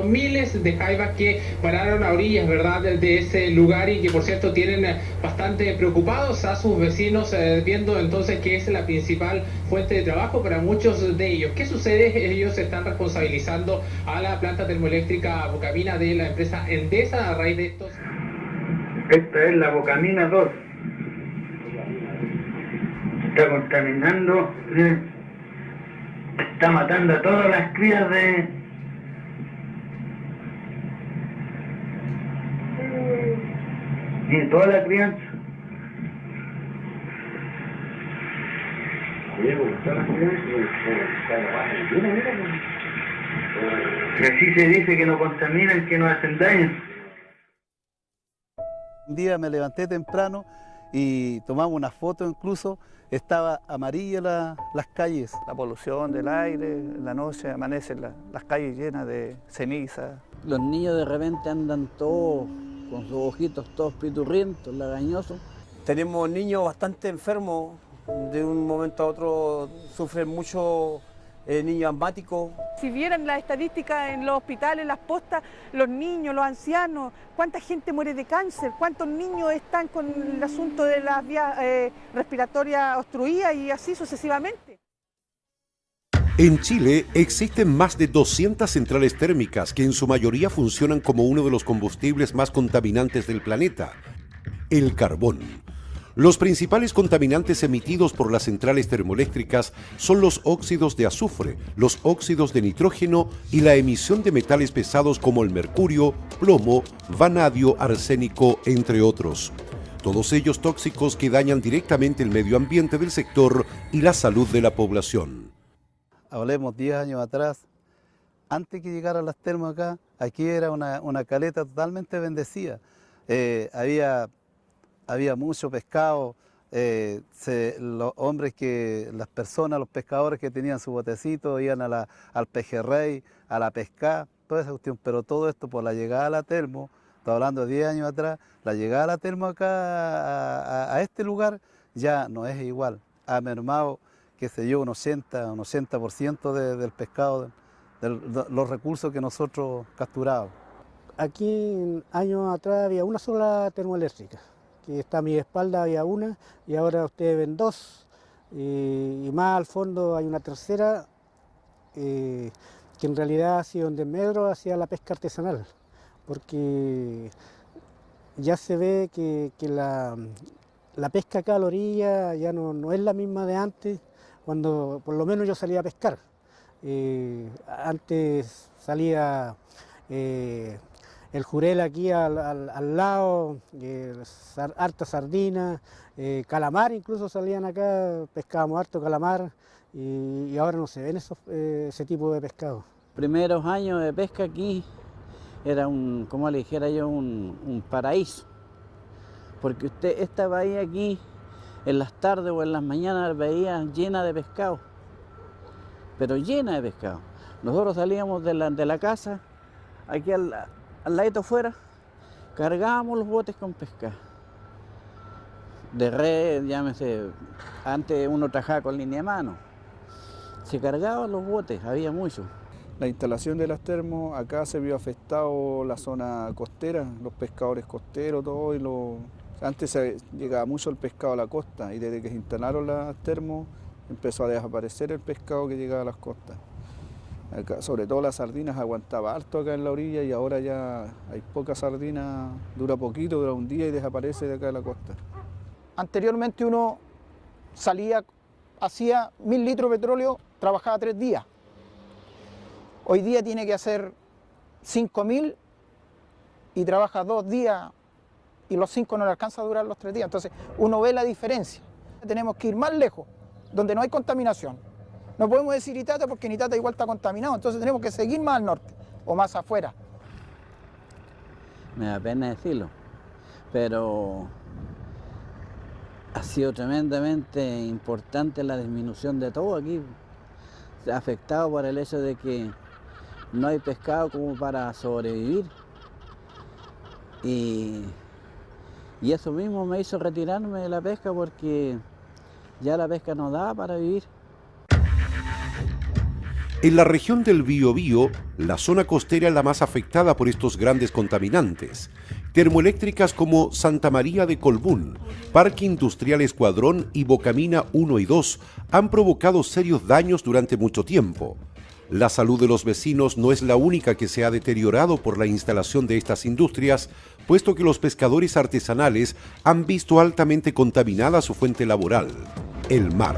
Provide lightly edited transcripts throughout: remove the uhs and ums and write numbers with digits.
cierto, miles de jaivas que pararon a orillas, ¿verdad?, de ese lugar y que por cierto tienen bastante preocupados a sus vecinos, viendo entonces que es la principal fuente de trabajo para muchos de ellos. ¿Qué sucede? Ellos están responsabilizando a la planta termoeléctrica Bocamina de la empresa Endesa a raíz de estos. Esta es la Bocamina 2. Está contaminando, está matando a todas las crías de toda la crianza. Y así se dice que no contaminan, que no hacen daño. Un día me levanté temprano y tomamos una foto, incluso estaba amarilla las calles. La polución del aire, en la noche amanecen las calles llenas de ceniza. Los niños de repente andan todos con sus ojitos todos piturrientos, lagañosos. Tenemos niños bastante enfermos, de un momento a otro sufren mucho niños asmáticos. Si vieran las estadísticas en los hospitales, las postas, los niños, los ancianos, cuánta gente muere de cáncer, cuántos niños están con el asunto de las vías respiratorias obstruidas y así sucesivamente. En Chile existen más de 200 centrales térmicas que en su mayoría funcionan como uno de los combustibles más contaminantes del planeta, el carbón. Los principales contaminantes emitidos por las centrales termoeléctricas son los óxidos de azufre, los óxidos de nitrógeno y la emisión de metales pesados como el mercurio, plomo, vanadio, arsénico, entre otros. Todos ellos tóxicos que dañan directamente el medio ambiente del sector y la salud de la población. Hablemos 10 años atrás, antes que llegaran las termas acá, aquí era una caleta totalmente bendecida. Había mucho pescado, los hombres las personas, los pescadores que tenían su botecito iban al pejerrey, a la pesca, toda esa cuestión, pero todo esto por la llegada a la termo, estoy hablando de 10 años atrás, la llegada a la termo acá a este lugar ya no es igual, ha mermado, qué sé yo, un 80% del pescado, los recursos que nosotros capturábamos. Aquí años atrás había una sola termoeléctrica, que está a mi espalda había una y ahora ustedes ven dos, y más al fondo hay una tercera que en realidad ha sido en desmedro hacia la pesca artesanal, porque ya se ve que la pesca acá a la orilla ya no es la misma de antes, cuando por lo menos yo salía a pescar. Antes salía el jurel aquí al lado, harta sardina, calamar incluso salían acá, pescábamos harto calamar y ahora no se ven ese tipo de pescado. Primeros años de pesca aquí era como le dijera yo, un paraíso, porque esta bahía aquí en las tardes o en las mañanas veía llena de pescado, pero llena de pescado. Nosotros salíamos de la casa, aquí al ladito afuera, cargábamos los botes con pescado. De red, llámese, antes uno trabajaba con línea de mano. Se cargaban los botes, había mucho. La instalación de las termos, acá se vio afectado la zona costera, los pescadores costeros, todo, antes se llegaba mucho el pescado a la costa y desde que se instalaron las termos empezó a desaparecer el pescado que llegaba a las costas. Acá, sobre todo las sardinas aguantaba harto acá en la orilla y ahora ya hay pocas sardinas, dura poquito, dura un día y desaparece de acá de la costa. Anteriormente uno salía, hacía 1000 litros de petróleo, trabajaba 3 días. Hoy día tiene que hacer 5000 y trabaja 2 días y los 5 no le alcanza a durar los 3 días. Entonces uno ve la diferencia. Tenemos que ir más lejos, donde no hay contaminación. No podemos decir Itata porque en Itata igual está contaminado, entonces tenemos que seguir más al norte o más afuera. Me da pena decirlo, pero ha sido tremendamente importante la disminución de todo aquí, afectado por el hecho de que no hay pescado como para sobrevivir. Y eso mismo me hizo retirarme de la pesca porque ya la pesca no daba para vivir. En la región del Biobío, la zona costera es la más afectada por estos grandes contaminantes. Termoeléctricas como Santa María de Colbún, Parque Industrial Escuadrón y Bocamina 1 y 2 han provocado serios daños durante mucho tiempo. La salud de los vecinos no es la única que se ha deteriorado por la instalación de estas industrias, puesto que los pescadores artesanales han visto altamente contaminada su fuente laboral, el mar.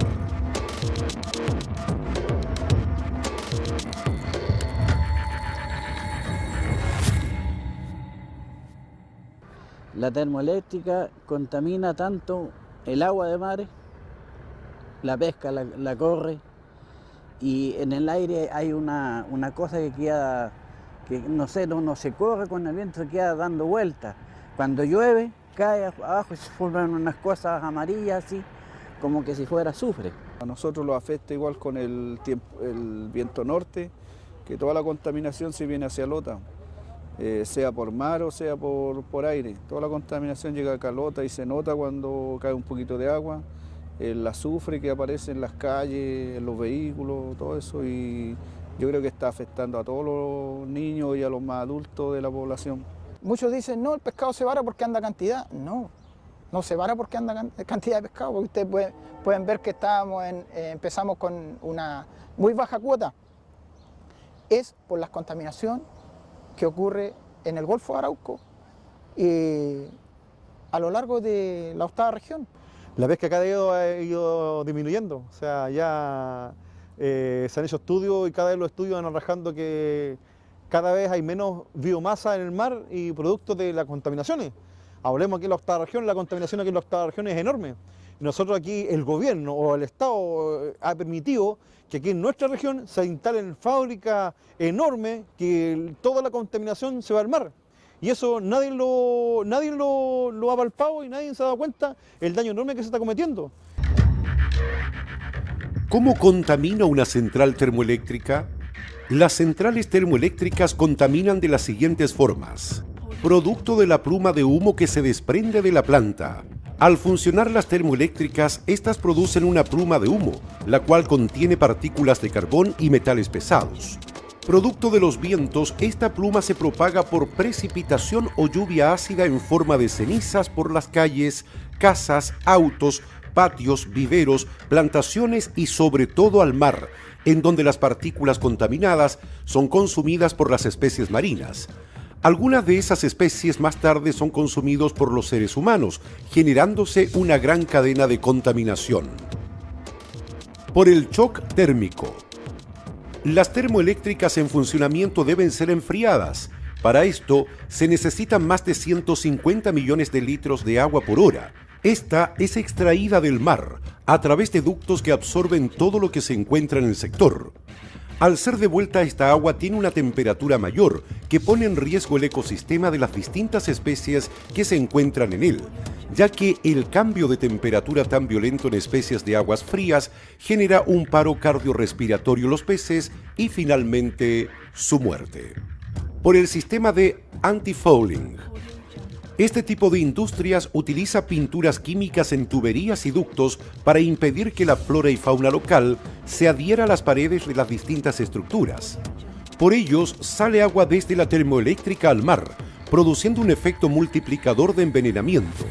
La termoeléctrica contamina tanto el agua de mares, la pesca la corre, y en el aire hay una cosa que queda, que no sé, no se corre con el viento, se queda dando vueltas. Cuando llueve, cae abajo y se forman unas cosas amarillas así, como que si fuera azufre. A nosotros lo afecta igual con el viento norte, que toda la contaminación se viene hacia Lota. Sea por mar o sea por aire. Toda la contaminación llega acá a Lota y se nota cuando cae un poquito de agua, el azufre que aparece en las calles, en los vehículos, todo eso, y yo creo que está afectando a todos los niños y a los más adultos de la población. Muchos dicen, no, el pescado se vara porque anda cantidad. No, no se vara porque anda cantidad de pescado, porque ustedes pueden ver que empezamos con una muy baja cuota. Es por la contaminación que ocurre en el Golfo de Arauco y a lo largo de la octava región. La pesca cada día ha ido disminuyendo, o sea, ya se han hecho estudios y cada vez los estudios van arrojando que cada vez hay menos biomasa en el mar y producto de las contaminaciones. Hablemos aquí en la octava región, la contaminación aquí en la octava región es enorme. Nosotros aquí, el gobierno o el Estado ha permitido que aquí en nuestra región se instalen fábricas enormes, que toda la contaminación se va al mar. Y eso nadie lo ha palpado y nadie se ha dado cuenta el daño enorme que se está cometiendo. ¿Cómo contamina una central termoeléctrica? Las centrales termoeléctricas contaminan de las siguientes formas. Producto de la pluma de humo que se desprende de la planta. Al funcionar las termoeléctricas, estas producen una pluma de humo, la cual contiene partículas de carbón y metales pesados. Producto de los vientos, esta pluma se propaga por precipitación o lluvia ácida en forma de cenizas por las calles, casas, autos, patios, viveros, plantaciones y sobre todo al mar, en donde las partículas contaminadas son consumidas por las especies marinas. Algunas de esas especies más tarde son consumidos por los seres humanos, generándose una gran cadena de contaminación. Por el shock térmico. Las termoeléctricas en funcionamiento deben ser enfriadas. Para esto se necesitan más de 150 millones de litros de agua por hora. Esta es extraída del mar a través de ductos que absorben todo lo que se encuentra en el sector. Al ser devuelta esta agua tiene una temperatura mayor que pone en riesgo el ecosistema de las distintas especies que se encuentran en él, ya que el cambio de temperatura tan violento en especies de aguas frías genera un paro cardiorrespiratorio en los peces y finalmente su muerte. Por el sistema de anti-fouling. Este tipo de industrias utiliza pinturas químicas en tuberías y ductos para impedir que la flora y fauna local se adhiera a las paredes de las distintas estructuras. Por ellos sale agua desde la termoeléctrica al mar, produciendo un efecto multiplicador de envenenamiento.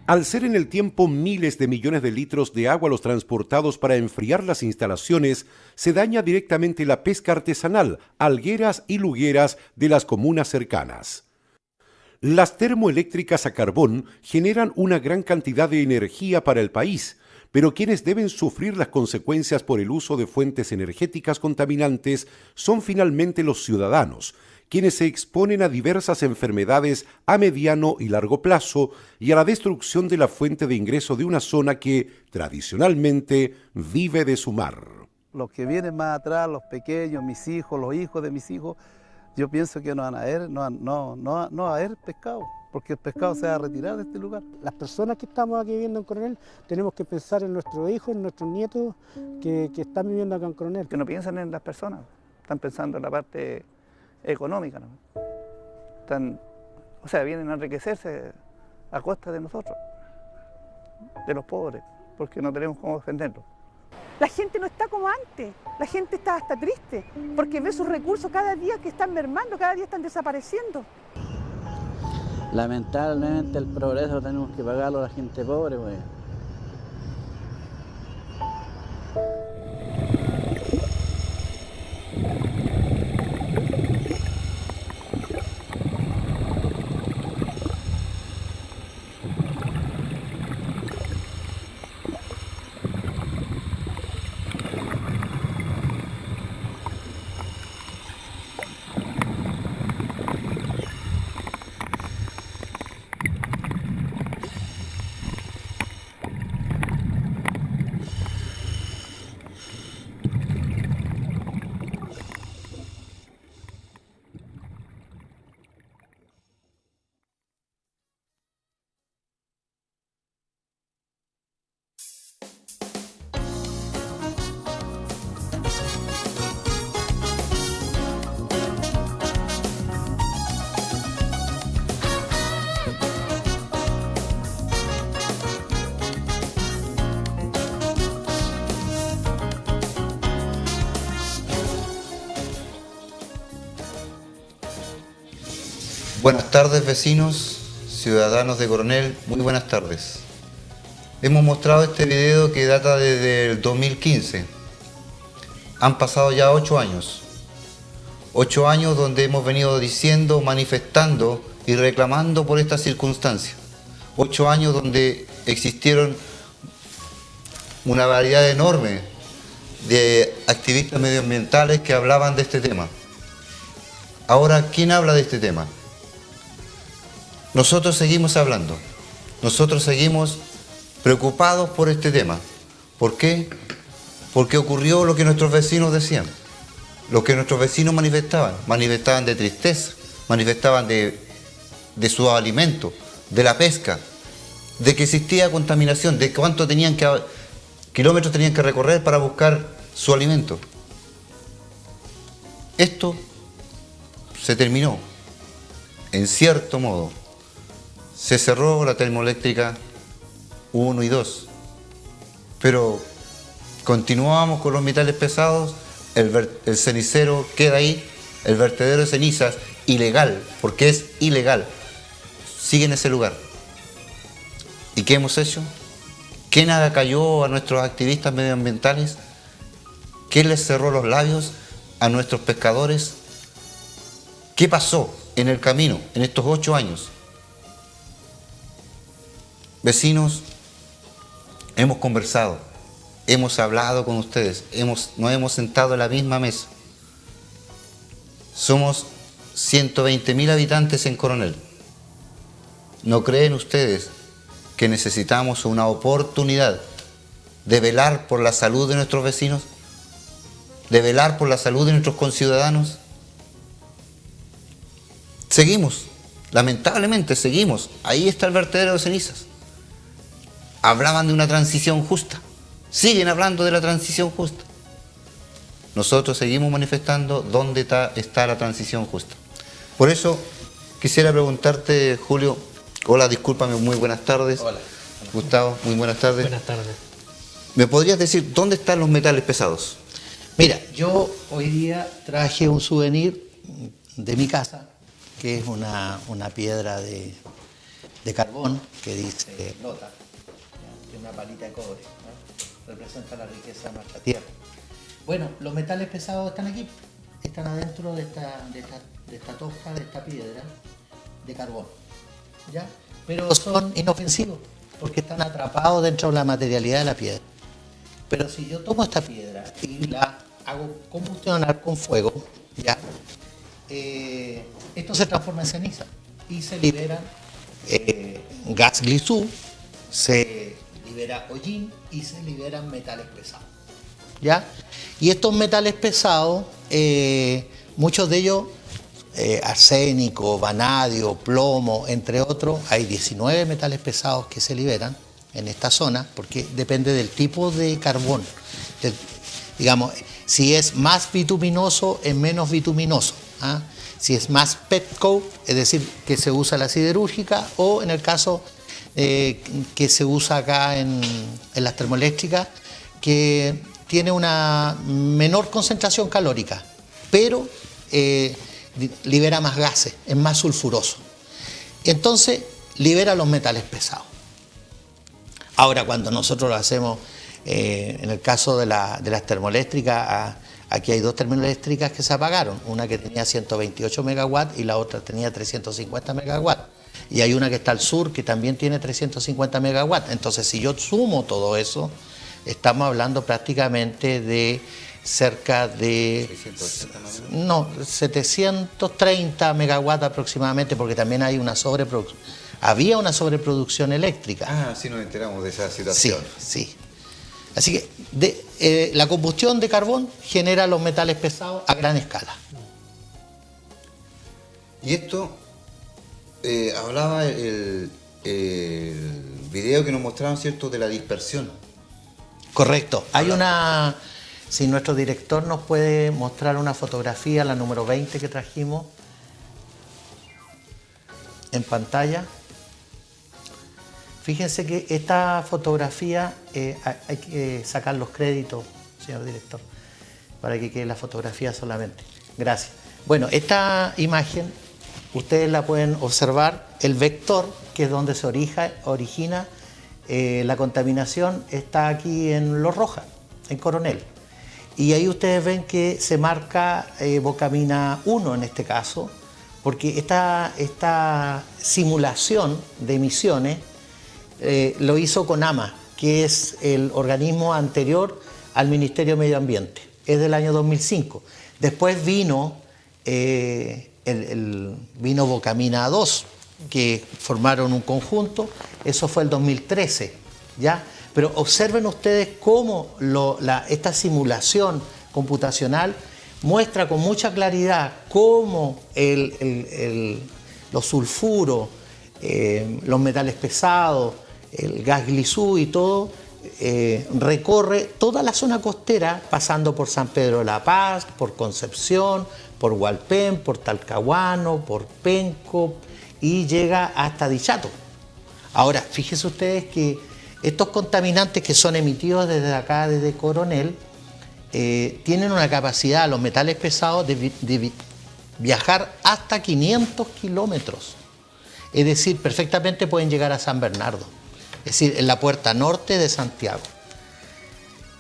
Al ser en el tiempo miles de millones de litros de agua los transportados para enfriar las instalaciones, se daña directamente la pesca artesanal, algueras y lugueras de las comunas cercanas. Las termoeléctricas a carbón generan una gran cantidad de energía para el país, pero quienes deben sufrir las consecuencias por el uso de fuentes energéticas contaminantes son finalmente los ciudadanos, quienes se exponen a diversas enfermedades a mediano y largo plazo y a la destrucción de la fuente de ingreso de una zona que, tradicionalmente, vive de su mar. Los que vienen más atrás, los pequeños, mis hijos, los hijos de mis hijos, yo pienso que no va a haber pescado, porque el pescado se va a retirar de este lugar. Las personas que estamos aquí viviendo en Coronel tenemos que pensar en nuestros hijos, en nuestros nietos que están viviendo acá en Coronel. Que no piensan en las personas, están pensando en la parte económica, ¿no? Vienen a enriquecerse a costa de nosotros, de los pobres, porque no tenemos cómo defenderlos. La gente no está como antes, la gente está hasta triste, porque ve sus recursos cada día que están mermando, cada día están desapareciendo. Lamentablemente el progreso tenemos que pagarlo a la gente pobre, güey. Buenas tardes, vecinos, ciudadanos de Coronel, muy buenas tardes. Hemos mostrado este video que data desde el 2015. Han pasado ya 8 años. 8 años donde hemos venido diciendo, manifestando y reclamando por esta circunstancia. 8 años donde existieron una variedad enorme de activistas medioambientales que hablaban de este tema. Ahora, ¿quién habla de este tema? Nosotros seguimos hablando, nosotros seguimos preocupados por este tema. ¿Por qué? Porque ocurrió lo que nuestros vecinos decían, lo que nuestros vecinos manifestaban de tristeza, manifestaban de su alimento, de la pesca, de que existía contaminación, de cuánto kilómetros tenían que recorrer para buscar su alimento. Esto se terminó, en cierto modo. Se cerró la termoeléctrica 1 y 2, pero continuábamos con los metales pesados, el cenicero queda ahí, el vertedero de cenizas, ilegal, porque es ilegal, sigue en ese lugar. ¿Y qué hemos hecho? ¿Quién acalló a nuestros activistas medioambientales? ¿Quién les cerró los labios a nuestros pescadores? ¿Qué pasó en el camino en estos 8 años? Vecinos, hemos conversado, hemos hablado con ustedes, nos hemos sentado en la misma mesa. Somos 120.000 habitantes en Coronel. ¿No creen ustedes que necesitamos una oportunidad de velar por la salud de nuestros vecinos? ¿De velar por la salud de nuestros conciudadanos? Seguimos, lamentablemente seguimos. Ahí está el vertedero de cenizas. Hablaban de una transición justa, siguen hablando de la transición justa. Nosotros seguimos manifestando dónde está la transición justa. Por eso quisiera preguntarte, Julio, hola, discúlpame, muy buenas tardes. Hola. Gustavo, muy buenas tardes. Buenas tardes. ¿Me podrías decir dónde están los metales pesados? Mira, yo hoy día traje un souvenir de mi casa, que es una piedra de carbón que dice Lota. Una palita de cobre, ¿no? Representa la riqueza de nuestra tierra. Bueno, los metales pesados están aquí, están adentro de esta tosca, de esta piedra de carbón, ¿ya? Pero son inofensivos porque están atrapados dentro de la materialidad de la piedra. Pero si yo tomo esta piedra y la hago combustionar con fuego, ¿ya? Esto se transforma en ceniza y se libera gas glisú, se libera hollín y se liberan metales pesados, ¿ya? Y estos metales pesados, muchos de ellos, arsénico, vanadio, plomo, entre otros, hay 19 metales pesados que se liberan en esta zona, porque depende del tipo de carbón. Digamos, si es más bituminoso, es menos bituminoso, ¿ah? Si es más petcoke, es decir, que se usa la siderúrgica, o en el caso que se usa acá en las termoeléctricas, que tiene una menor concentración calórica, pero libera más gases, es más sulfuroso. Entonces, libera los metales pesados. Ahora, cuando nosotros lo hacemos, en el caso de las termoeléctricas, aquí hay 2 termoeléctricas que se apagaron, una que tenía 128 megawatts y la otra tenía 350 megawatts. Y hay una que está al sur que también tiene 350 megawatts. Entonces, si yo sumo todo eso, estamos hablando prácticamente de cerca de 730 megawatts aproximadamente, porque también hay una sobreproducción. Había una sobreproducción eléctrica. Ah, sí nos enteramos de esa situación. Sí, sí. Así que la combustión de carbón genera los metales pesados a gran escala. Y esto, hablaba el video que nos mostraron, ¿cierto?, de la dispersión. Correcto. Hay una... Si nuestro director nos puede mostrar una fotografía, la número 20 que trajimos en pantalla. Fíjense que esta fotografía hay que sacar los créditos, señor director, para que quede la fotografía solamente. Gracias. Bueno, esta imagen ustedes la pueden observar, el vector, que es donde se origina la contaminación, está aquí en Los Rojas, en Coronel. Y ahí ustedes ven que se marca Bocamina 1 en este caso, porque esta simulación de emisiones lo hizo CONAMA, que es el organismo anterior al Ministerio de Medio Ambiente. Es del año 2005. Después vino vino Bocamina 2, que formaron un conjunto. Eso fue el 2013, ¿ya? Pero observen ustedes cómo esta simulación computacional muestra con mucha claridad cómo los sulfuros, los metales pesados, el gas glisú y todo, recorre toda la zona costera, pasando por San Pedro de la Paz, por Concepción, por Hualpén, por Talcahuano, por Penco y llega hasta Dichato. Ahora, fíjense ustedes que estos contaminantes que son emitidos desde acá, desde Coronel, tienen una capacidad, los metales pesados, de viajar hasta 500 kilómetros. Es decir, perfectamente pueden llegar a San Bernardo, es decir, en la puerta norte de Santiago.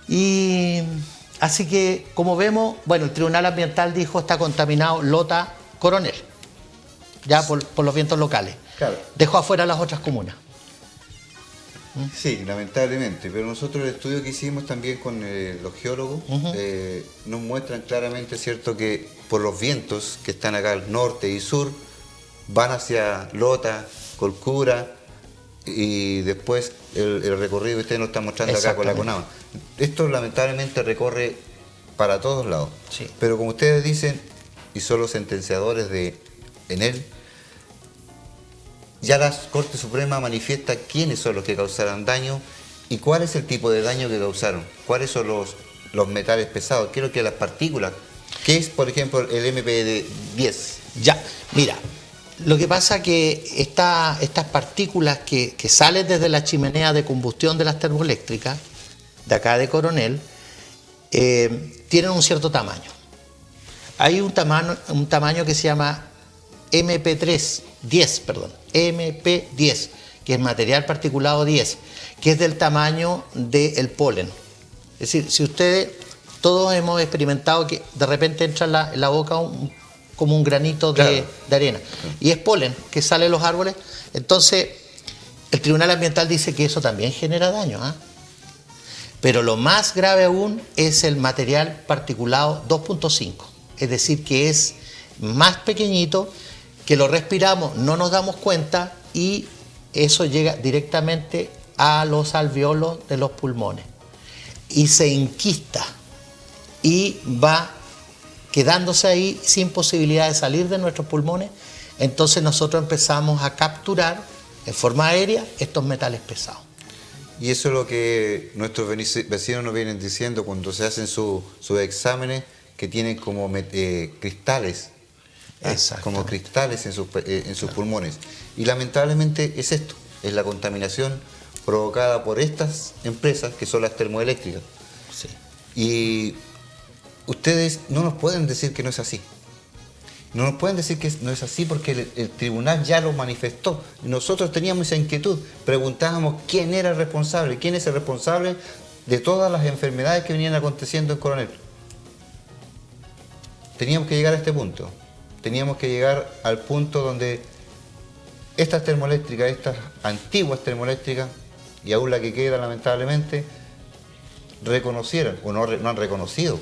Y así que, como vemos, bueno, el Tribunal Ambiental dijo está contaminado Lota, Coronel, ya por los vientos locales. Claro. Dejó afuera las otras comunas. Sí, lamentablemente, pero nosotros el estudio que hicimos también con los geólogos nos muestran claramente, ¿cierto?, que por los vientos que están acá al norte y sur van hacia Lota, Colcura y después el recorrido que ustedes nos están mostrando acá con la CONAMA. Esto lamentablemente recorre para todos lados, sí. Pero como ustedes dicen, y son los sentenciadores en él, ya la Corte Suprema manifiesta quiénes son los que causaron daño y cuál es el tipo de daño que causaron, cuáles son los metales pesados, qué es lo que las partículas, qué es, por ejemplo, el MPD10. Ya, mira, lo que pasa que estas partículas que salen desde la chimenea de combustión de las termoeléctricas, de acá de Coronel, tienen un cierto tamaño. Hay un tamaño que se llama MP10, que es material particulado 10, que es del tamaño del polen. Es decir, si ustedes, todos hemos experimentado que de repente entra en la boca como un granito de arena, y es polen que sale de los árboles. Entonces, el Tribunal Ambiental dice que eso también genera daño, ¿eh? Pero lo más grave aún es el material particulado 2.5, es decir, que es más pequeñito, que lo respiramos, no nos damos cuenta y eso llega directamente a los alveolos de los pulmones y se enquista y va quedándose ahí sin posibilidad de salir de nuestros pulmones. Entonces nosotros empezamos a capturar en forma aérea estos metales pesados. Y eso es lo que nuestros vecinos nos vienen diciendo cuando se hacen sus exámenes, que tienen como cristales. Como cristales en sus pulmones. Y lamentablemente es esto, es la contaminación provocada por estas empresas que son las termoeléctricas. Sí. Y ustedes no nos pueden decir que no es así. No nos pueden decir que no es así porque el tribunal ya lo manifestó. Nosotros teníamos esa inquietud, preguntábamos quién era el responsable, quién es el responsable de todas las enfermedades que venían aconteciendo en Coronel. Teníamos que llegar a este punto. Teníamos que llegar al punto donde estas termoeléctricas, estas antiguas termoeléctricas, y aún la que queda lamentablemente, reconocieran, o no han reconocido.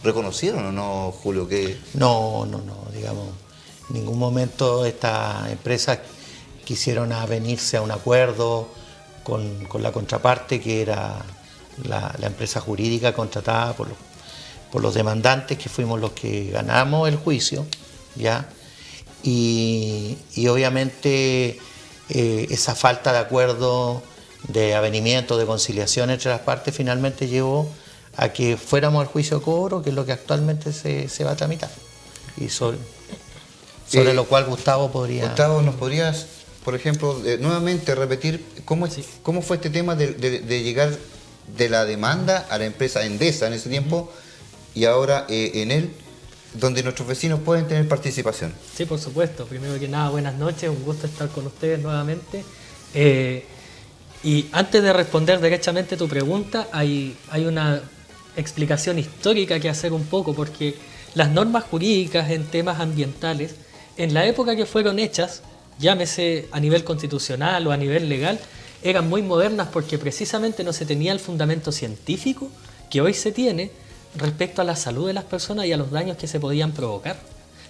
¿Reconocieron o no, Julio? Que No, digamos, en ningún momento estas empresas quisieron avenirse a un acuerdo con la contraparte, que era la empresa jurídica contratada por los demandantes, que fuimos los que ganamos el juicio, ¿ya? Y obviamente esa falta de acuerdo, de avenimiento, de conciliación entre las partes, finalmente llevó a que fuéramos al juicio de cobro, que es lo que actualmente se va a tramitar. Y sobre lo cual Gustavo podría... Gustavo, ¿nos podrías, por ejemplo, nuevamente repetir cómo fue este tema de llegar de la demanda a la empresa Endesa en ese tiempo y ahora en él, donde nuestros vecinos pueden tener participación? Sí, por supuesto. Primero que nada, buenas noches, un gusto estar con ustedes nuevamente. Y antes de responder derechamente tu pregunta, hay una explicación histórica que hacer un poco, porque las normas jurídicas en temas ambientales, en la época que fueron hechas, llámese a nivel constitucional o a nivel legal, eran muy modernas porque precisamente no se tenía el fundamento científico que hoy se tiene respecto a la salud de las personas y a los daños que se podían provocar.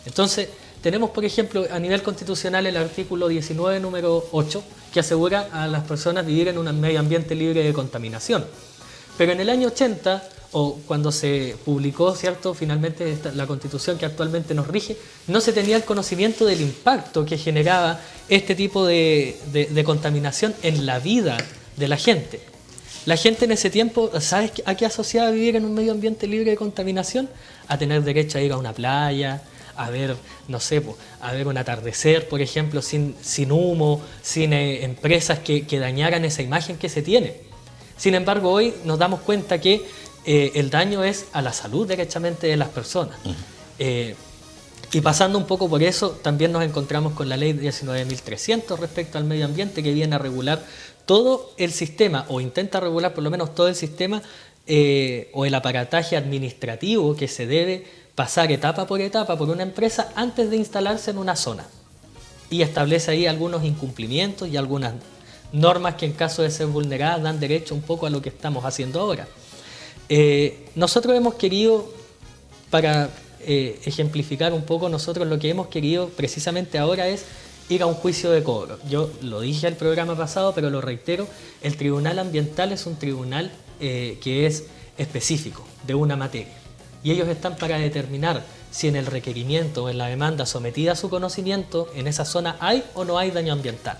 Entonces, tenemos, por ejemplo, a nivel constitucional el artículo 19, número 8, que asegura a las personas vivir en un medio ambiente libre de contaminación. Pero en el año 80, o cuando se publicó, ¿cierto?, finalmente la Constitución que actualmente nos rige, no se tenía el conocimiento del impacto que generaba este tipo de contaminación en la vida de la gente. La gente en ese tiempo, ¿sabes a qué asociaba vivir en un medio ambiente libre de contaminación? A tener derecho a ir a una playa, a ver, no sé, a ver un atardecer, por ejemplo, sin humo, sin empresas que dañaran esa imagen que se tiene. Sin embargo, hoy nos damos cuenta que el daño es a la salud derechamente de las personas. Y pasando un poco por eso, también nos encontramos con la ley 19.300 respecto al medio ambiente, que viene a regular todo el sistema, o intenta regular por lo menos todo el sistema o el aparataje administrativo que se debe pasar etapa por etapa por una empresa antes de instalarse en una zona. Y establece ahí algunos incumplimientos y algunas normas que en caso de ser vulneradas dan derecho un poco a lo que estamos haciendo ahora. Nosotros hemos querido, para ejemplificar un poco, nosotros lo que hemos querido precisamente ahora es ir a un juicio de cobro. Yo lo dije el programa pasado, pero lo reitero, el tribunal ambiental es un tribunal que es específico de una materia. Y ellos están para determinar si en el requerimiento o en la demanda sometida a su conocimiento en esa zona hay o no hay daño ambiental.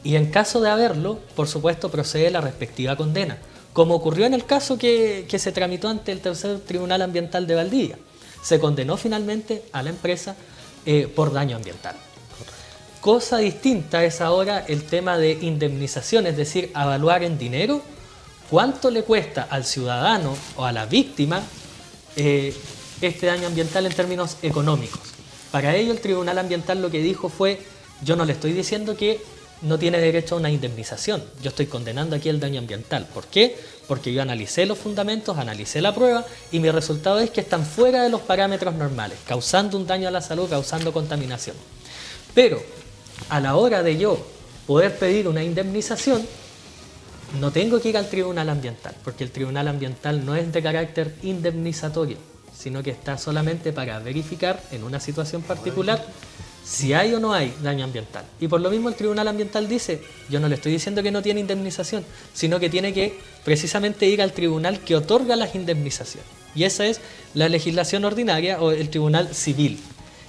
Y en caso de haberlo, por supuesto, procede la respectiva condena, como ocurrió en el caso que se tramitó ante el tercer Tribunal Ambiental de Valdivia. Se condenó finalmente a la empresa por daño ambiental. Cosa distinta es ahora el tema de indemnización, es decir, evaluar en dinero cuánto le cuesta al ciudadano o a la víctima este daño ambiental en términos económicos. Para ello el Tribunal Ambiental lo que dijo fue: yo no le estoy diciendo que no tiene derecho a una indemnización, yo estoy condenando aquí el daño ambiental. ¿Por qué? Porque yo analicé los fundamentos, analicé la prueba y mi resultado es que están fuera de los parámetros normales, causando un daño a la salud, causando contaminación. Pero a la hora de yo poder pedir una indemnización, no tengo que ir al Tribunal Ambiental, porque el Tribunal Ambiental no es de carácter indemnizatorio, sino que está solamente para verificar en una situación particular si hay o no hay daño ambiental. Y por lo mismo el Tribunal Ambiental dice: yo no le estoy diciendo que no tiene indemnización, sino que tiene que precisamente ir al tribunal que otorga las indemnizaciones. Y esa es la legislación ordinaria o el Tribunal Civil.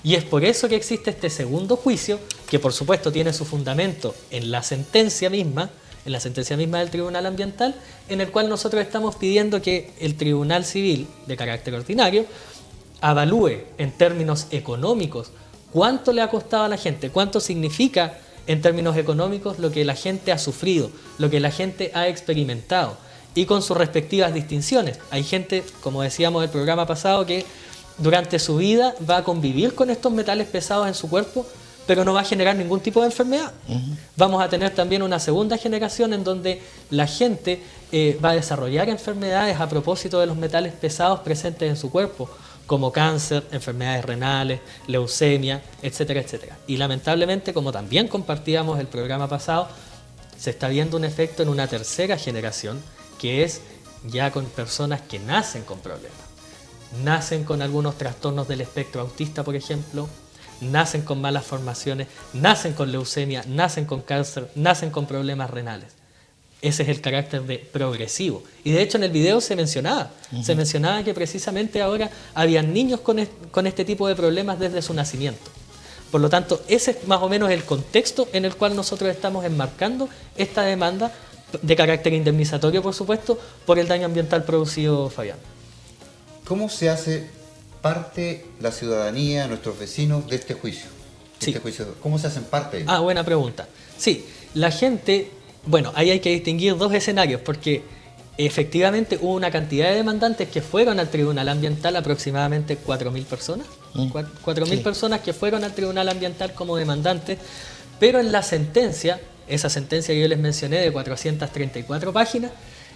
Y es por eso que existe este segundo juicio, que por supuesto tiene su fundamento en la sentencia misma del Tribunal Ambiental, en el cual nosotros estamos pidiendo que el Tribunal Civil de carácter ordinario evalúe en términos económicos cuánto le ha costado a la gente, cuánto significa en términos económicos lo que la gente ha sufrido, lo que la gente ha experimentado, y con sus respectivas distinciones. Hay gente, como decíamos en el programa pasado, que durante su vida va a convivir con estos metales pesados en su cuerpo, pero no va a generar ningún tipo de enfermedad. Vamos a tener también una segunda generación en donde la gente va a desarrollar enfermedades a propósito de los metales pesados presentes en su cuerpo, como cáncer, enfermedades renales, leucemia, etcétera, etcétera. Y lamentablemente, como también compartíamos el programa pasado, se está viendo un efecto en una tercera generación, que es ya con personas que nacen con problemas. Nacen con algunos trastornos del espectro autista, por ejemplo, nacen con malas formaciones, nacen con leucemia, nacen con cáncer, nacen con problemas renales. Ese es el carácter de progresivo. Y de hecho en el video se mencionaba que precisamente ahora habían niños con este tipo de problemas desde su nacimiento. Por lo tanto, ese es más o menos el contexto en el cual nosotros estamos enmarcando esta demanda de carácter indemnizatorio, por supuesto, por el daño ambiental producido, Fabián. ¿Cómo se hace parte la ciudadanía, nuestros vecinos, de este juicio? ¿Cómo se hacen parte? Buena pregunta. Sí, la gente, bueno, ahí hay que distinguir dos escenarios, porque efectivamente hubo una cantidad de demandantes que fueron al Tribunal Ambiental, aproximadamente 4.000 personas. 4.000 personas que fueron al Tribunal Ambiental como demandantes, pero en la sentencia, esa sentencia que yo les mencioné de 434 páginas,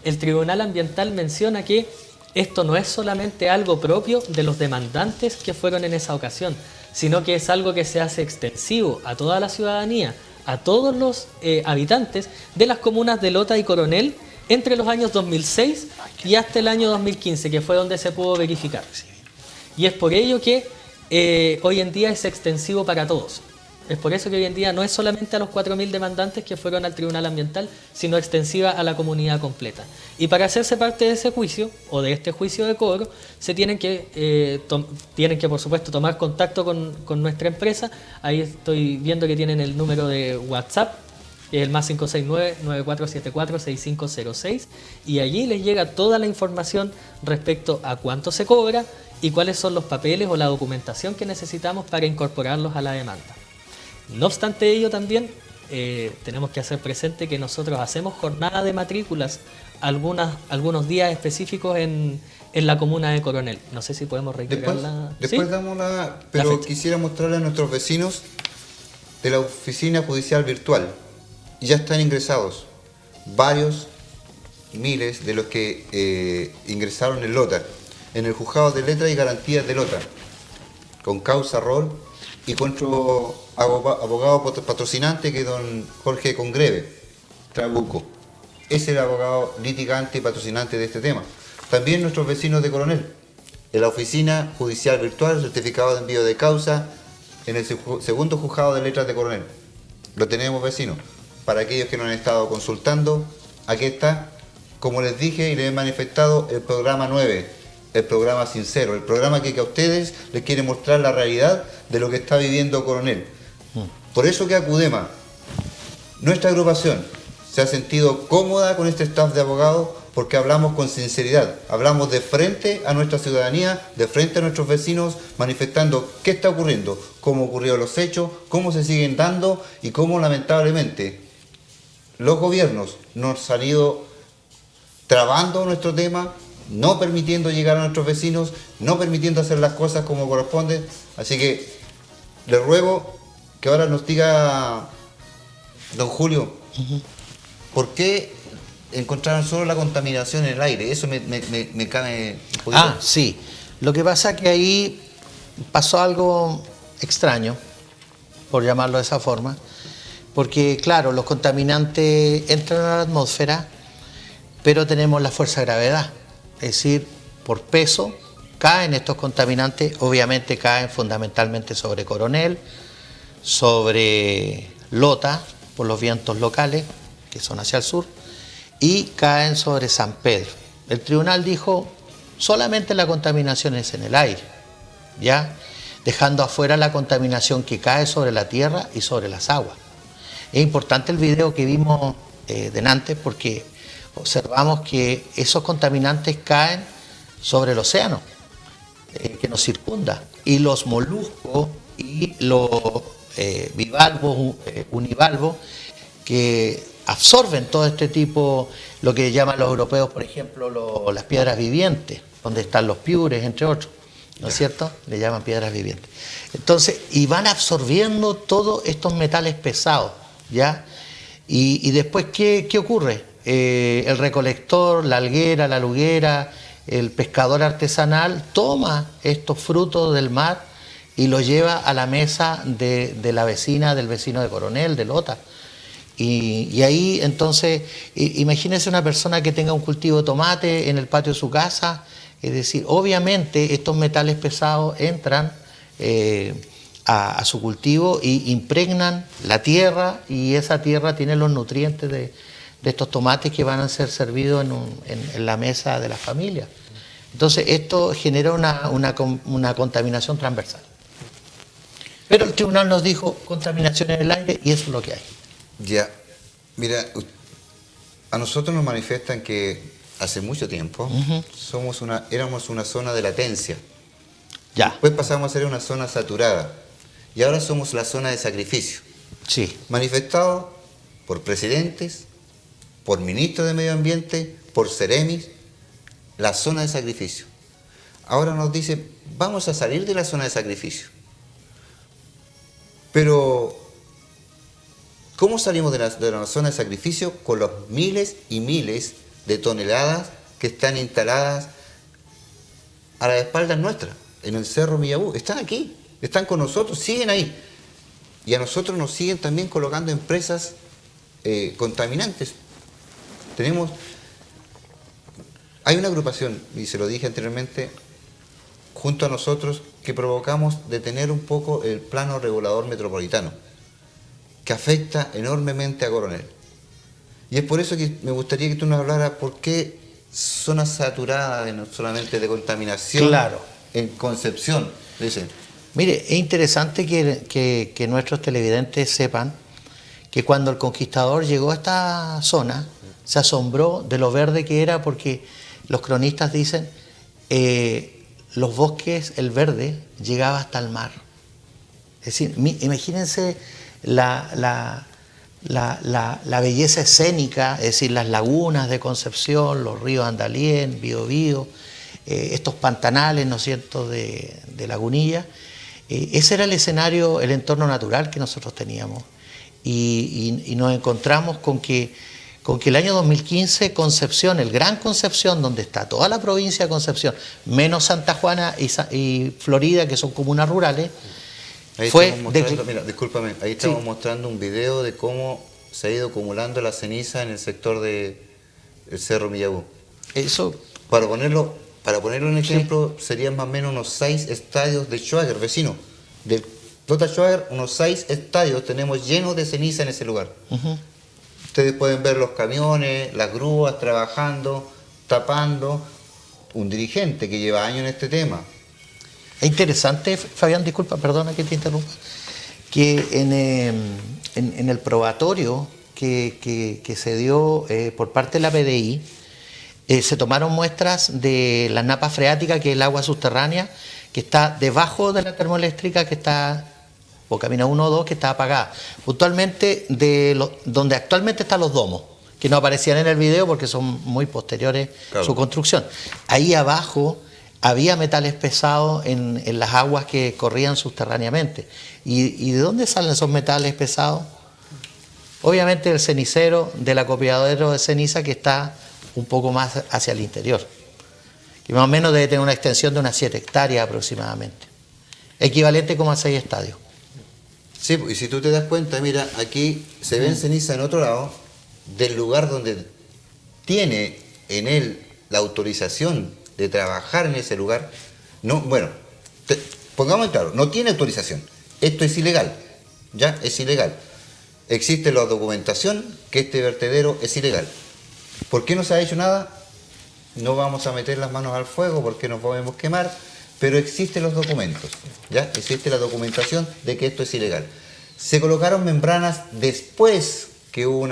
el Tribunal Ambiental menciona que esto no es solamente algo propio de los demandantes que fueron en esa ocasión, sino que es algo que se hace extensivo a toda la ciudadanía, a todos los habitantes de las comunas de Lota y Coronel entre los años 2006 y hasta el año 2015, que fue donde se pudo verificar. Y es por ello que hoy en día es extensivo para todos. Es por eso que hoy en día no es solamente a los 4.000 demandantes que fueron al Tribunal Ambiental, sino extensiva a la comunidad completa. Y para hacerse parte de ese juicio, o de este juicio de cobro, se tienen que por supuesto, tomar contacto con nuestra empresa. Ahí estoy viendo que tienen el número de WhatsApp, que es el más 569-9474-6506, y allí les llega toda la información respecto a cuánto se cobra y cuáles son los papeles o la documentación que necesitamos para incorporarlos a la demanda. No obstante ello, también tenemos que hacer presente que nosotros hacemos jornada de matrículas algunos días específicos en la comuna de Coronel. No sé si podemos reiterarla. Después damos pero quisiera mostrarle a nuestros vecinos de la oficina judicial virtual. Ya están ingresados varios miles de los que ingresaron en Lota, en el juzgado de letras y garantías de Lota, con causa rol y con nuestro abogado patrocinante, que es don Jorge Congreve Trabuco. Es el abogado litigante y patrocinante de este tema. También nuestros vecinos de Coronel, en la oficina judicial virtual, certificado de envío de causa, en el segundo juzgado de letras de Coronel. Lo tenemos, vecinos. Para aquellos que nos han estado consultando, aquí está, como les dije y les he manifestado, el programa 9. El programa sincero, el programa que a ustedes les quiere mostrar la realidad de lo que está viviendo Coronel. Por eso que Acudema, nuestra agrupación, se ha sentido cómoda con este staff de abogados, porque hablamos con sinceridad, hablamos de frente a nuestra ciudadanía, de frente a nuestros vecinos, manifestando qué está ocurriendo, cómo ocurrieron los hechos, cómo se siguen dando y cómo lamentablemente los gobiernos nos han ido trabando nuestro tema, no permitiendo llegar a nuestros vecinos, no permitiendo hacer las cosas como corresponde. Así que les ruego que ahora nos diga, don Julio, ¿por qué encontraron solo la contaminación en el aire? Eso me cabe un poquito. Sí. Lo que pasa es que ahí pasó algo extraño, por llamarlo de esa forma, porque claro, los contaminantes entran a la atmósfera, pero tenemos la fuerza de gravedad. Es decir, por peso caen estos contaminantes, obviamente caen fundamentalmente sobre Coronel, sobre Lota, por los vientos locales, que son hacia el sur, y caen sobre San Pedro. El tribunal dijo, solamente la contaminación es en el aire, ¿ya? Dejando afuera la contaminación que cae sobre la tierra y sobre las aguas. Es importante el video que vimos delante, porque observamos que esos contaminantes caen sobre el océano que nos circunda, y los moluscos y los bivalvos, univalvos, que absorben todo este tipo, lo que llaman los europeos, por ejemplo, las piedras vivientes, donde están los piures, entre otros, ¿no es cierto? Le llaman piedras vivientes. Entonces, y van absorbiendo todos estos metales pesados, ¿ya? Y después, ¿qué ocurre? El recolector, la alguera, la luguera, el pescador artesanal toma estos frutos del mar y los lleva a la mesa de la vecina, del vecino de Coronel, de Lota. Y ahí entonces, imagínense una persona que tenga un cultivo de tomate en el patio de su casa, es decir, obviamente estos metales pesados entran a su cultivo y impregnan la tierra, y esa tierra tiene los nutrientes de estos tomates que van a ser servidos en la mesa de la familia. Entonces esto genera una contaminación transversal. Pero el tribunal nos dijo contaminación en el aire, y eso es lo que hay. Ya, mira, a nosotros nos manifiestan que hace mucho tiempo éramos una zona de latencia. Ya. Después pasamos a ser una zona saturada. Y ahora somos la zona de sacrificio. Sí. Manifestado por presidentes, por ministros de Medio Ambiente, por Ceremis, la zona de sacrificio. Ahora nos dice, vamos a salir de la zona de sacrificio. Pero, ¿cómo salimos de la zona de sacrificio? Con los miles y miles de toneladas que están instaladas a las espaldas nuestras, en el Cerro Millabú. Están aquí, están con nosotros, siguen ahí. Y a nosotros nos siguen también colocando empresas contaminantes. Hay una agrupación, y se lo dije anteriormente, junto a nosotros, que provocamos detener un poco el plano regulador metropolitano, que afecta enormemente a Coronel. Y es por eso que me gustaría que tú nos hablaras por qué zona saturada no solamente de contaminación, claro, en Concepción. Dicen. Mire, es interesante que nuestros televidentes sepan que cuando el conquistador llegó a esta zona, se asombró de lo verde que era, porque los cronistas dicen, los bosques, el verde, llegaba hasta el mar. Es decir, imagínense la belleza escénica, es decir, las lagunas de Concepción, los ríos Andalién, Biobío, estos pantanales, ¿no es cierto?, de Lagunilla. Ese era el escenario, el entorno natural que nosotros teníamos. Y nos encontramos con que el año 2015 Concepción, el Gran Concepción, donde está toda la provincia de Concepción, menos Santa Juana y Florida, que son comunas rurales, ahí fue... Mira, discúlpame, ahí estamos mostrando un video de cómo se ha ido acumulando la ceniza en el sector del Cerro Millabú. Eso... Para ponerlo en ejemplo, serían más o menos unos 6 estadios de Schwager, vecino. Del Lota Schwager, unos 6 estadios tenemos llenos de ceniza en ese lugar. Ustedes pueden ver los camiones, las grúas trabajando, tapando. Un dirigente que lleva años en este tema. Es interesante, Fabián, disculpa, perdona que te interrumpa, que en el probatorio que se dio por parte de la PDI, se tomaron muestras de la napa freática, que es el agua subterránea, que está debajo de la termoeléctrica, que está, o camina 1 o 2, que está apagada. Puntualmente donde actualmente están los domos, que no aparecían en el video porque son muy posteriores a su construcción. Ahí abajo había metales pesados en las aguas que corrían subterráneamente. ¿Y de dónde salen esos metales pesados? Obviamente del cenicero, del acopiadero de ceniza, que está un poco más hacia el interior, que más o menos debe tener una extensión de unas 7 hectáreas aproximadamente, equivalente como a 6 estadios. Sí, y si tú te das cuenta, mira, aquí se ven ceniza en otro lado, del lugar donde tiene en él la autorización de trabajar en ese lugar. No, bueno, pongamos en claro, no tiene autorización, esto es ilegal, ya es ilegal. Existe la documentación que este vertedero es ilegal. ¿Por qué no se ha hecho nada? No vamos a meter las manos al fuego porque nos podemos quemar, pero existen los documentos, ¿ya? Existe la documentación de que esto es ilegal. Se colocaron membranas después que hubo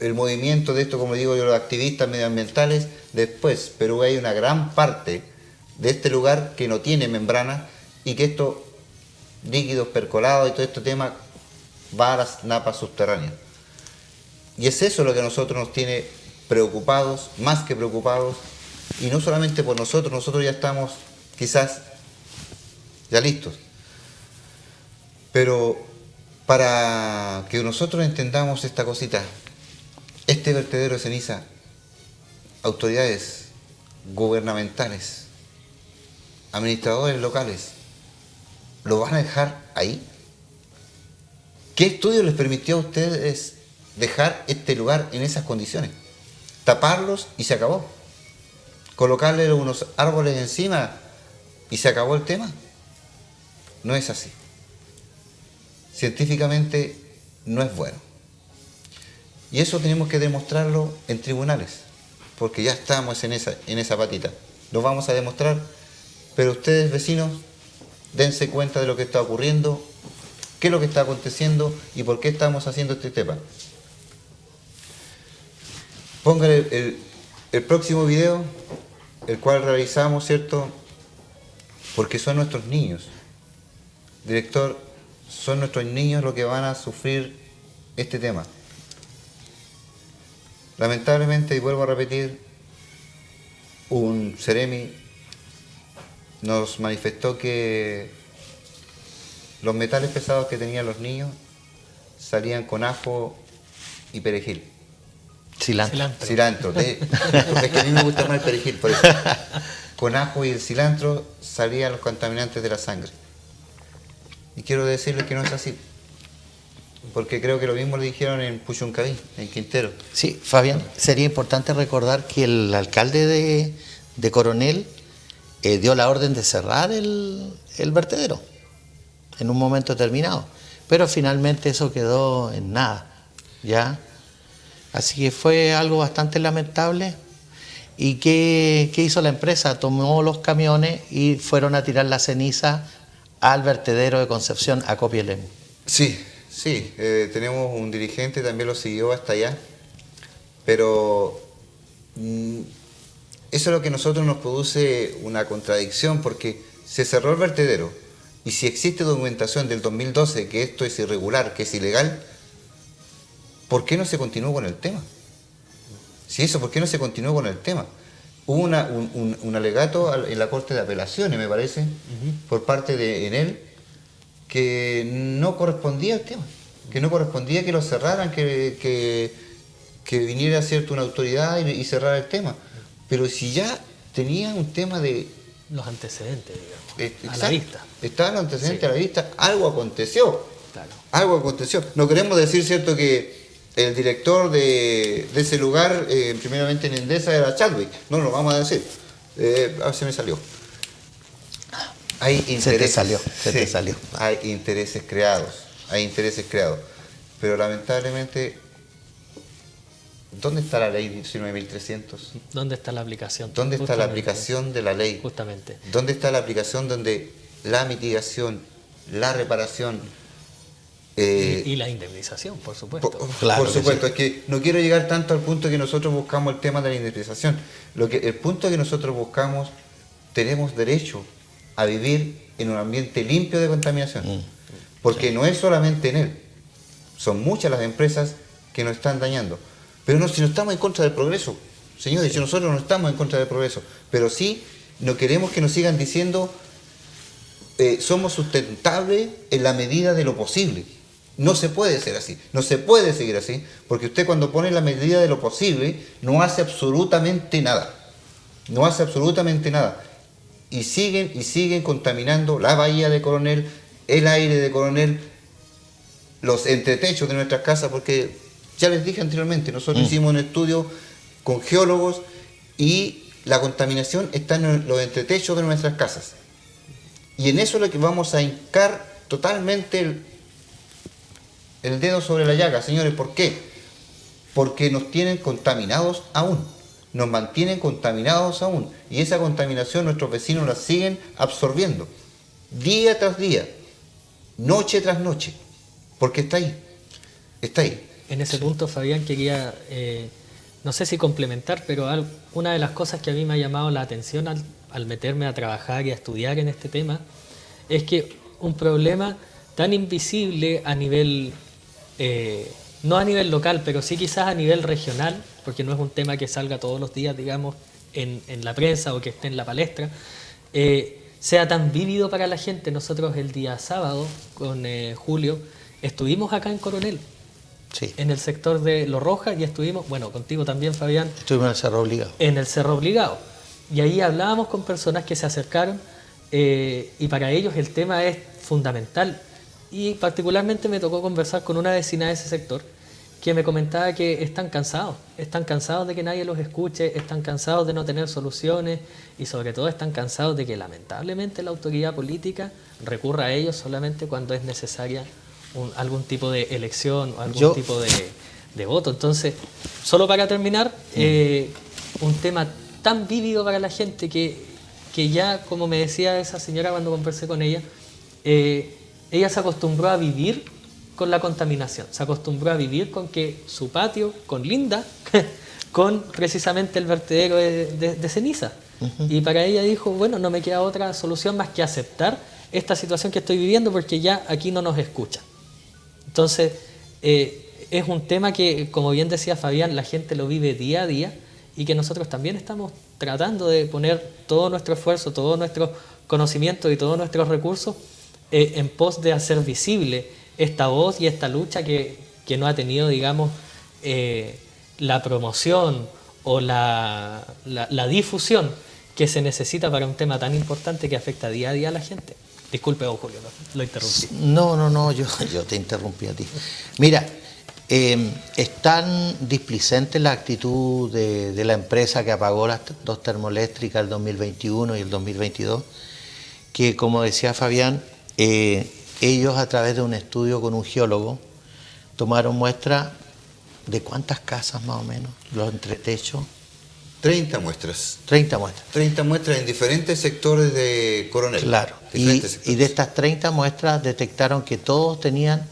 el movimiento de esto, como digo yo, los activistas medioambientales, después, pero hay una gran parte de este lugar que no tiene membrana y que estos líquidos percolados y todo este tema va a las napas subterráneas. Y es eso lo que a nosotros nos tiene preocupados, más que preocupados, y no solamente por nosotros ya estamos quizás ya listos. Pero para que nosotros entendamos esta cosita, este vertedero de ceniza, autoridades gubernamentales, administradores locales, ¿lo van a dejar ahí? ¿Qué estudio les permitió a ustedes dejar este lugar en esas condiciones? Taparlos y se acabó. Colocarle unos árboles encima y se acabó el tema. No es así. Científicamente no es bueno. Y eso tenemos que demostrarlo en tribunales, porque ya estamos en esa patita. Lo vamos a demostrar, pero ustedes, vecinos, dense cuenta de lo que está ocurriendo, qué es lo que está aconteciendo y por qué estamos haciendo este tema. Pongan el próximo video, el cual realizamos, ¿cierto? Porque son nuestros niños. Director, son nuestros niños los que van a sufrir este tema. Lamentablemente, y vuelvo a repetir, un Ceremi nos manifestó que los metales pesados que tenían los niños salían con ajo y perejil. Cilantro. Es que a mí me gusta más el perejil, por eso. Con ajo y el cilantro salían los contaminantes de la sangre. Y quiero decirles que no es así. Porque creo que lo mismo le dijeron en Puchuncaví, en Quintero. Sí, Fabián, sería importante recordar que el alcalde de Coronel dio la orden de cerrar el vertedero en un momento determinado. Pero finalmente eso quedó en nada, ¿ya? Así que fue algo bastante lamentable. ¿Y qué hizo la empresa? Tomó los camiones y fueron a tirar la ceniza al vertedero de Concepción, a Copielem. Sí, tenemos un dirigente, también lo siguió hasta allá, pero eso es lo que a nosotros nos produce una contradicción, porque se cerró el vertedero, y si existe documentación del 2012 que esto es irregular, que es ilegal, ¿por qué no se continuó con el tema? ¿Por qué no se continuó con el tema? Hubo un alegato en la Corte de Apelaciones, me parece, por parte de Enel, que no correspondía al tema, que no correspondía que lo cerraran, que viniera, ¿cierto?, una autoridad y cerrara el tema. Pero si ya tenía un tema de... Los antecedentes, digamos, a la vista. Estaban los antecedentes a la vista, algo aconteció. Claro. Algo aconteció. No queremos decir, ¿cierto?, que el director de ese lugar, primeramente en Endesa, era Chadwick. No lo vamos a decir. A ver, se me salió. Hay intereses. Se te salió. Hay intereses creados. Pero lamentablemente, ¿dónde está la ley 19.300? ¿Dónde está la aplicación? ¿Dónde está la aplicación de la ley? Justamente. ¿Dónde está la aplicación donde la mitigación, la reparación... y la indemnización, por supuesto. Por supuesto, es que no quiero llegar tanto al punto que nosotros buscamos el tema de la indemnización. El punto que nosotros buscamos, tenemos derecho a vivir en un ambiente limpio de contaminación. Porque no es solamente en él, son muchas las empresas que nos están dañando. Pero no, si no estamos en contra del progreso, señores, si nosotros no estamos en contra del progreso, pero sí no queremos que nos sigan diciendo somos sustentables en la medida de lo posible. No se puede ser así, no se puede seguir así, porque usted cuando pone la medida de lo posible no hace absolutamente nada. No hace absolutamente nada. Y siguen contaminando la bahía de Coronel, el aire de Coronel, los entretechos de nuestras casas, porque ya les dije anteriormente, nosotros hicimos un estudio con geólogos y la contaminación está en los entretechos de nuestras casas. Y en eso es lo que vamos a hincar totalmente el dedo sobre la llaga, señores. ¿Por qué? Porque nos tienen contaminados aún. Nos mantienen contaminados aún. Y esa contaminación nuestros vecinos la siguen absorbiendo. Día tras día. Noche tras noche. Porque está ahí. Está ahí. En ese punto, Fabián, quería, no sé si complementar, pero una de las cosas que a mí me ha llamado la atención al meterme a trabajar y a estudiar en este tema, es que un problema tan invisible a nivel no a nivel local, pero sí quizás a nivel regional, porque no es un tema que salga todos los días, digamos, en la prensa o que esté en la palestra, sea tan vívido para la gente. Nosotros el día sábado, con Julio, estuvimos acá en Coronel, sí, en el sector de Los Rojas, y estuvimos, bueno, contigo también, Fabián. Estuvimos en el Cerro Obligado. En el Cerro Obligado. Y ahí hablábamos con personas que se acercaron, y para ellos el tema es fundamental. Y particularmente me tocó conversar con una vecina de ese sector que me comentaba que están cansados de que nadie los escuche, están cansados de no tener soluciones y sobre todo están cansados de que lamentablemente la autoridad política recurra a ellos solamente cuando es necesaria algún tipo de elección o algún tipo de voto. Entonces, solo para terminar, un tema tan vívido para la gente que ya, como me decía esa señora cuando conversé con ella, ella se acostumbró a vivir con la contaminación, se acostumbró a vivir con que su patio colinda con precisamente el vertedero de ceniza. Y para ella dijo, bueno, no me queda otra solución más que aceptar esta situación que estoy viviendo porque ya aquí no nos escuchan. Entonces, es un tema que, como bien decía Fabián, la gente lo vive día a día y que nosotros también estamos tratando de poner todo nuestro esfuerzo, todo nuestro conocimiento y todos nuestros recursos en pos de hacer visible esta voz y esta lucha que no ha tenido, digamos, la promoción o la difusión que se necesita para un tema tan importante que afecta día a día a la gente. Disculpe, don Julio, lo interrumpí. No, yo te interrumpí a ti. Mira, es tan displicente la actitud de la empresa que apagó las dos termoeléctricas el 2021 y el 2022, que, como decía Fabián, ellos, a través de un estudio con un geólogo, tomaron muestra de ¿cuántas casas más o menos? Los entretechos. 30 muestras. 30 muestras. 30 muestras en diferentes sectores de Coronel. Claro. Y de estas 30 muestras detectaron que todos tenían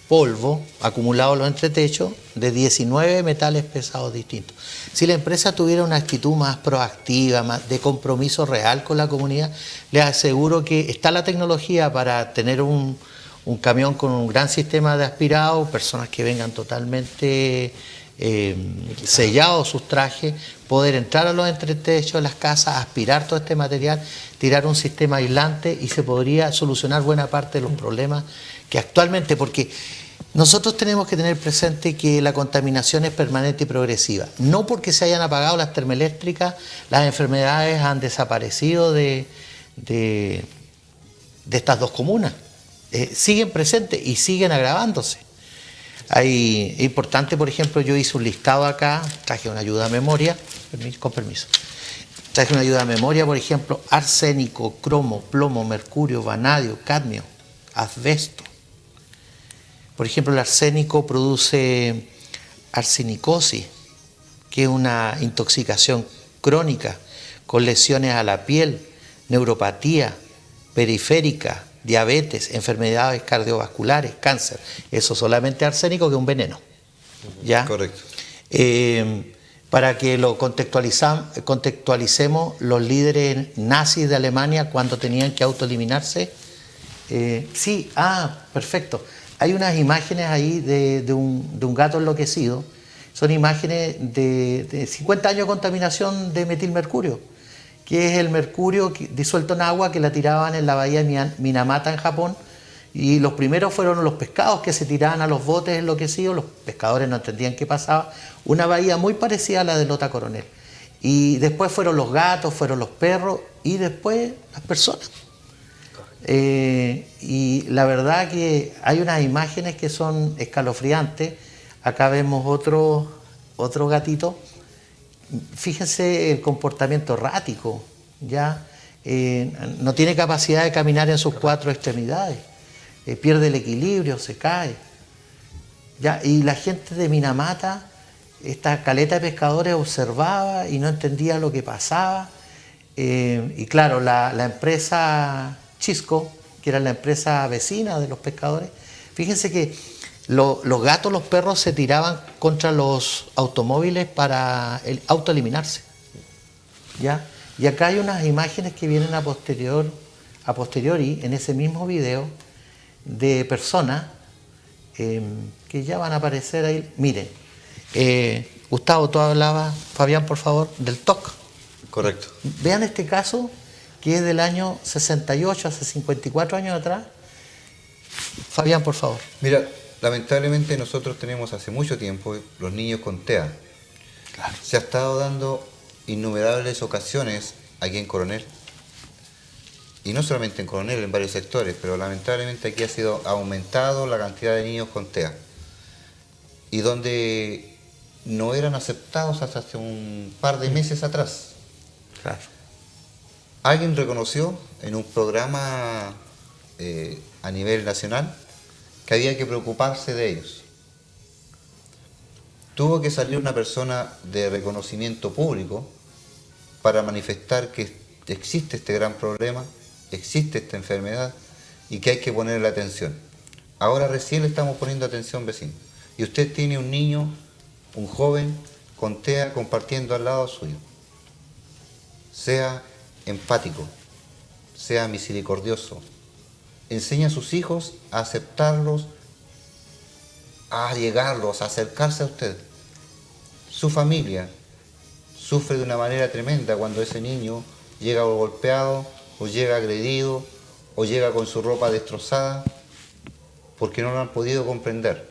polvo acumulado en los entretechos de 19 metales pesados distintos. Si la empresa tuviera una actitud más proactiva, más de compromiso real con la comunidad, les aseguro que está la tecnología para tener un camión con un gran sistema de aspirado, personas que vengan totalmente sellados sus trajes, poder entrar a los entretechos de las casas, aspirar todo este material, tirar un sistema aislante y se podría solucionar buena parte de los problemas que actualmente, porque nosotros tenemos que tener presente que la contaminación es permanente y progresiva. No porque se hayan apagado las termoeléctricas, las enfermedades han desaparecido de estas dos comunas. Siguen presentes y siguen agravándose. Es importante, por ejemplo, yo hice un listado acá, traje una ayuda a memoria, con permiso. Traje una ayuda a memoria, por ejemplo, arsénico, cromo, plomo, mercurio, vanadio, cadmio, asbesto. Por ejemplo, el arsénico produce arsenicosis, que es una intoxicación crónica con lesiones a la piel, neuropatía periférica, diabetes, enfermedades cardiovasculares, cáncer. Eso solamente arsénico, que es un veneno. ¿Ya? Correcto. Para que lo contextualicemos, los líderes nazis de Alemania, cuando tenían que autoeliminarse, perfecto. Hay unas imágenes ahí de un gato enloquecido. Son imágenes de 50 años de contaminación de metilmercurio, que es el mercurio disuelto en agua que la tiraban en la bahía de Minamata en Japón, y los primeros fueron los pescados que se tiraban a los botes enloquecidos. Los pescadores no entendían qué pasaba. Una bahía muy parecida a la de Lota Coronel. Y después fueron los gatos, fueron los perros y después las personas. Y la verdad que hay unas imágenes que son escalofriantes. Acá vemos otro gatito. Fíjense el comportamiento errático, ¿ya? No tiene capacidad de caminar en sus cuatro extremidades, pierde el equilibrio, se cae, ¿ya? Y la gente de Minamata, esta caleta de pescadores, observaba y no entendía lo que pasaba. Y claro, la empresa Chisco, que era la empresa vecina de los pescadores, fíjense que los gatos, los perros se tiraban contra los automóviles para autoeliminarse, ¿ya? Y acá hay unas imágenes que vienen a posteriori en ese mismo video de personas que ya van a aparecer ahí. Miren, Gustavo, tú hablabas, Fabián, por favor, del TOC. Correcto. Vean este caso, que es del año 68, hace 54 años atrás. Fabián, por favor. Mira, lamentablemente nosotros tenemos hace mucho tiempo los niños con TEA. Claro. Se ha estado dando innumerables ocasiones aquí en Coronel. Y no solamente en Coronel, en varios sectores, pero lamentablemente aquí ha sido aumentado la cantidad de niños con TEA. Y donde no eran aceptados hasta hace un par de meses atrás. Claro. Alguien reconoció en un programa a nivel nacional que había que preocuparse de ellos. Tuvo que salir una persona de reconocimiento público para manifestar que existe este gran problema, existe esta enfermedad y que hay que ponerle atención. Ahora recién le estamos poniendo atención, vecino. Y usted tiene un niño, un joven con TEA compartiendo al lado suyo. Sea empático, sea misericordioso. Enseña a sus hijos a aceptarlos, a llegarlos, a acercarse a usted. Su familia sufre de una manera tremenda cuando ese niño llega golpeado, o llega agredido, o llega con su ropa destrozada, porque no lo han podido comprender.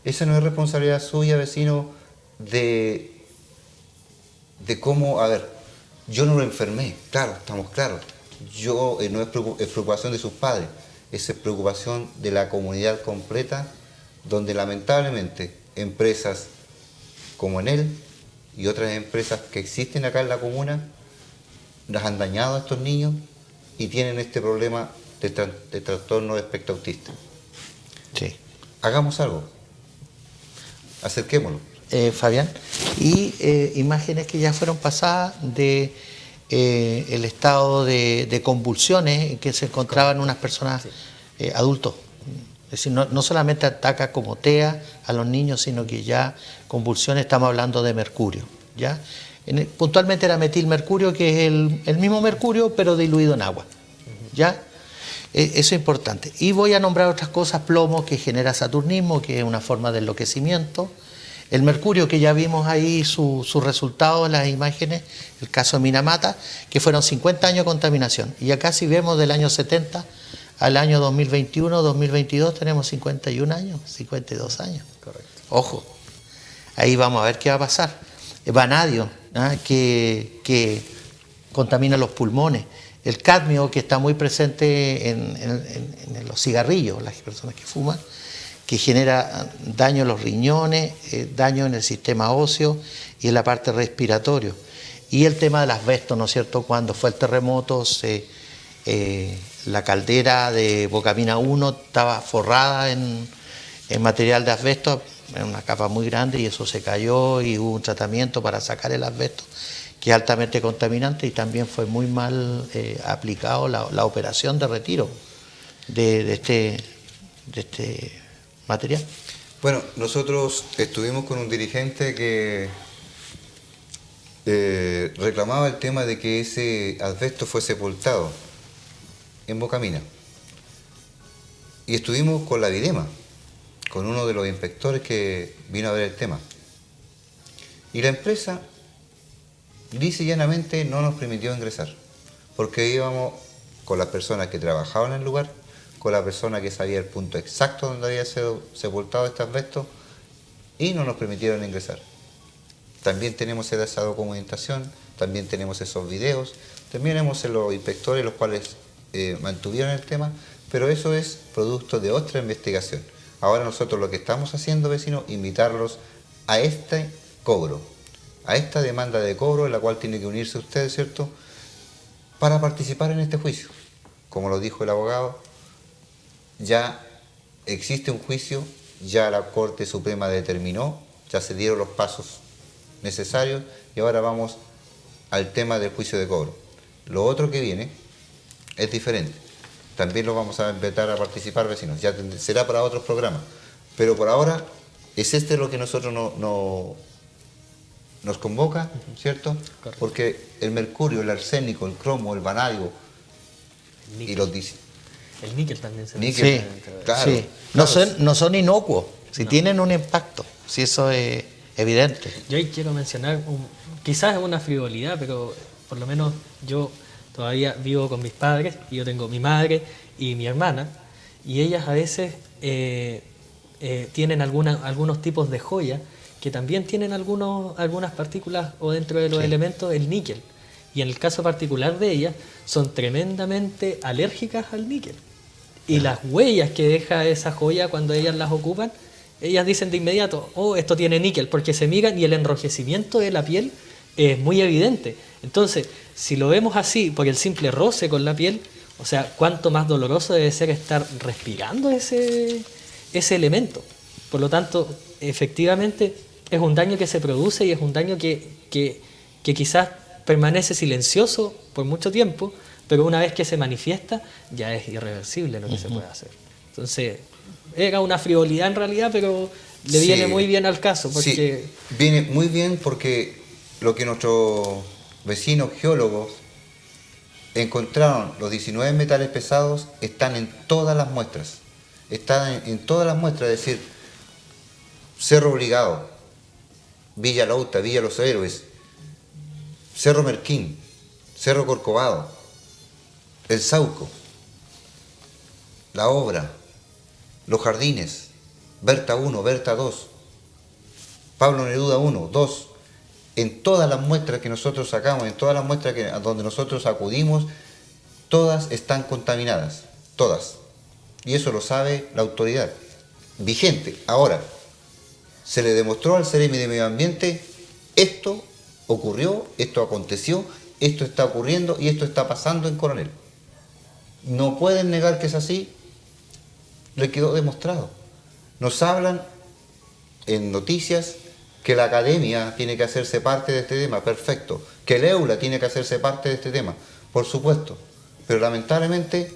Esa no es responsabilidad suya, vecino, de cómo, a ver, yo no lo enfermé, claro, estamos claros. No es preocupación de sus padres, es preocupación de la comunidad completa, donde lamentablemente empresas como Enel y otras empresas que existen acá en la comuna nos han dañado a estos niños y tienen este problema de trastorno de espectro autista. Sí. Hagamos algo. Acerquémoslo. Fabián, y imágenes que ya fueron pasadas de el estado de convulsiones en que se encontraban unas personas adultos. Es decir, no solamente ataca como TEA a los niños, sino que ya convulsiones, estamos hablando de mercurio, ¿ya? Puntualmente era metilmercurio, que es el mismo mercurio, pero diluido en agua, ¿ya? Eso es importante. Y voy a nombrar otras cosas: plomo, que genera saturnismo, que es una forma de enloquecimiento. El mercurio, que ya vimos ahí su resultado en las imágenes, el caso de Minamata, que fueron 50 años de contaminación. Y acá, si vemos del año 70 al año 2021, 2022, tenemos 51 años, 52 años. Correcto. Ojo, ahí vamos a ver qué va a pasar. Vanadio, que contamina los pulmones. El cadmio, que está muy presente en los cigarrillos, las personas que fuman, que genera daño en los riñones, daño en el sistema óseo y en la parte respiratoria. Y el tema del asbesto, ¿no es cierto? Cuando fue el terremoto, la caldera de Bocamina 1 estaba forrada en material de asbesto, en una capa muy grande, y eso se cayó y hubo un tratamiento para sacar el asbesto, que es altamente contaminante, y también fue muy mal aplicado la operación de retiro de este material. Bueno, nosotros estuvimos con un dirigente que reclamaba el tema de que ese asbesto fue sepultado en Bocamina. Y estuvimos con la Videma, con uno de los inspectores que vino a ver el tema. Y la empresa, lisa y llanamente, no nos permitió ingresar, porque íbamos con las personas que trabajaban en el lugar, con la persona que sabía el punto exacto donde había sido sepultado este asbesto, y no nos permitieron ingresar. También tenemos esa documentación, también tenemos esos videos, también tenemos los inspectores los cuales mantuvieron el tema, pero eso es producto de otra investigación. Ahora nosotros lo que estamos haciendo, vecinos, invitarlos a este cobro, a esta demanda de cobro, en la cual tiene que unirse usted, ¿cierto?, para participar en este juicio. Como lo dijo el abogado, ya existe un juicio, ya la Corte Suprema determinó, ya se dieron los pasos necesarios, y ahora vamos al tema del juicio de cobro. Lo otro que viene es diferente. También lo vamos a invitar a participar, vecinos. Ya será para otros programas. Pero por ahora es lo que nosotros nos convoca, ¿cierto? Correcto. Porque el mercurio, el arsénico, el cromo, el vanadio y los el níquel también se níquel, sí, claro. Sí. no son inocuos, si tienen un impacto, si eso es evidente. Yo ahí quiero mencionar, quizás es una frivolidad, pero por lo menos yo todavía vivo con mis padres, y yo tengo mi madre y mi hermana, y ellas a veces tienen algunos tipos de joya que también tienen algunas partículas o dentro de los elementos el níquel. Y en el caso particular de ellas, son tremendamente alérgicas al níquel. Y las huellas que deja esa joya cuando ellas las ocupan, ellas dicen de inmediato, oh, esto tiene níquel, porque se miran y el enrojecimiento de la piel es muy evidente. Entonces, si lo vemos así, por el simple roce con la piel, o sea, cuánto más doloroso debe ser estar respirando ese elemento. Por lo tanto, efectivamente, es un daño que se produce y es un daño que quizás permanece silencioso por mucho tiempo, pero una vez que se manifiesta, ya es irreversible lo que se puede hacer. Entonces, era una frivolidad en realidad, pero le viene muy bien al caso. Porque... Sí, viene muy bien porque lo que nuestros vecinos geólogos encontraron, los 19 metales pesados, están en todas las muestras. Están en todas las muestras, es decir, Cerro Obligado, Villa Lauta, Villa Los Héroes, Cerro Merquín, Cerro Corcovado, El Sauco, La Obra, Los Jardines, Berta 1, Berta 2, Pablo Neruda 1, 2, en todas las muestras que nosotros sacamos, en todas las muestras a donde nosotros acudimos, todas están contaminadas, todas. Y eso lo sabe la autoridad vigente. Ahora, se le demostró al Ceremi de Medio Ambiente, esto ocurrió, esto aconteció, esto está ocurriendo y esto está pasando en Coronel. No pueden negar que es así, le quedó demostrado. Nos hablan en noticias que la academia tiene que hacerse parte de este tema, perfecto. Que el EULA tiene que hacerse parte de este tema, por supuesto. Pero lamentablemente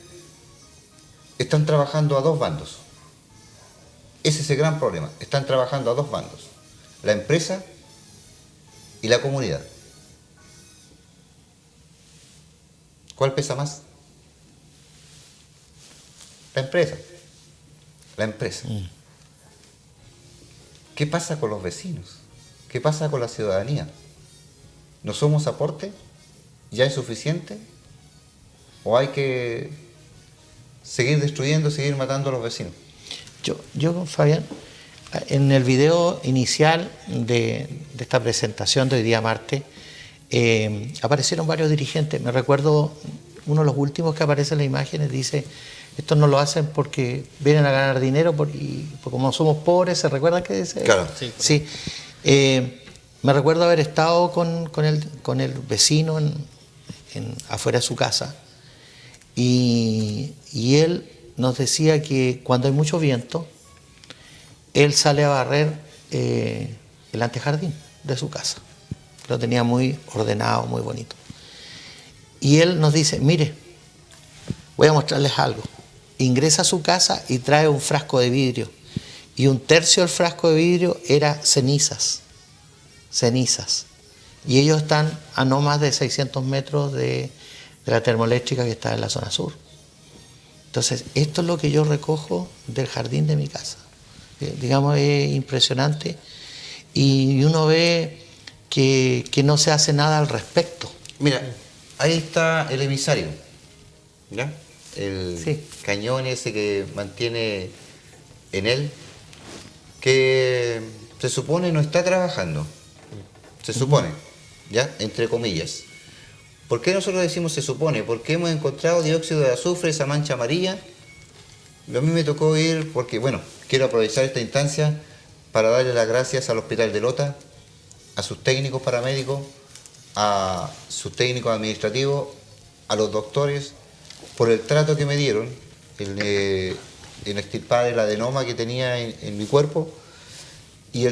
están trabajando a dos bandos. Ese es el gran problema. Están trabajando a dos bandos. La empresa y la comunidad. ¿Cuál pesa más? La empresa. La empresa. ¿Qué pasa con los vecinos? ¿Qué pasa con la ciudadanía? ¿No somos aporte? ¿Ya es suficiente? ¿O hay que seguir destruyendo, seguir matando a los vecinos? Yo, Fabián, en el video inicial de esta presentación de hoy día martes, aparecieron varios dirigentes. Me recuerdo uno de los últimos que aparece en las imágenes, dice, estos no lo hacen porque vienen a ganar dinero y como somos pobres, ¿se recuerdan que dice? Claro. Sí. Me recuerdo haber estado con el vecino afuera de su casa y él nos decía que cuando hay mucho viento, él sale a barrer el antejardín de su casa. Lo tenía muy ordenado, muy bonito. Y él nos dice, mire, voy a mostrarles algo. Ingresa a su casa y trae un frasco de vidrio. Y un tercio del frasco de vidrio era cenizas. Y ellos están a no más de 600 metros de la termoeléctrica que está en la zona sur. Entonces, esto es lo que yo recojo del jardín de mi casa. Digamos, es impresionante. Y uno ve que no se hace nada al respecto. Mira, ahí está el emisario, ¿ya? El cañón ese que mantiene en él, que se supone no está trabajando. Se supone, ¿ya? Entre comillas. ¿Por qué nosotros decimos se supone? Porque hemos encontrado dióxido de azufre, esa mancha amarilla. A mí me tocó ir porque, bueno, quiero aprovechar esta instancia para darle las gracias al Hospital de Lota, a sus técnicos paramédicos, a sus técnicos administrativos, a los doctores, por el trato que me dieron en extirpar el adenoma que tenía en mi cuerpo y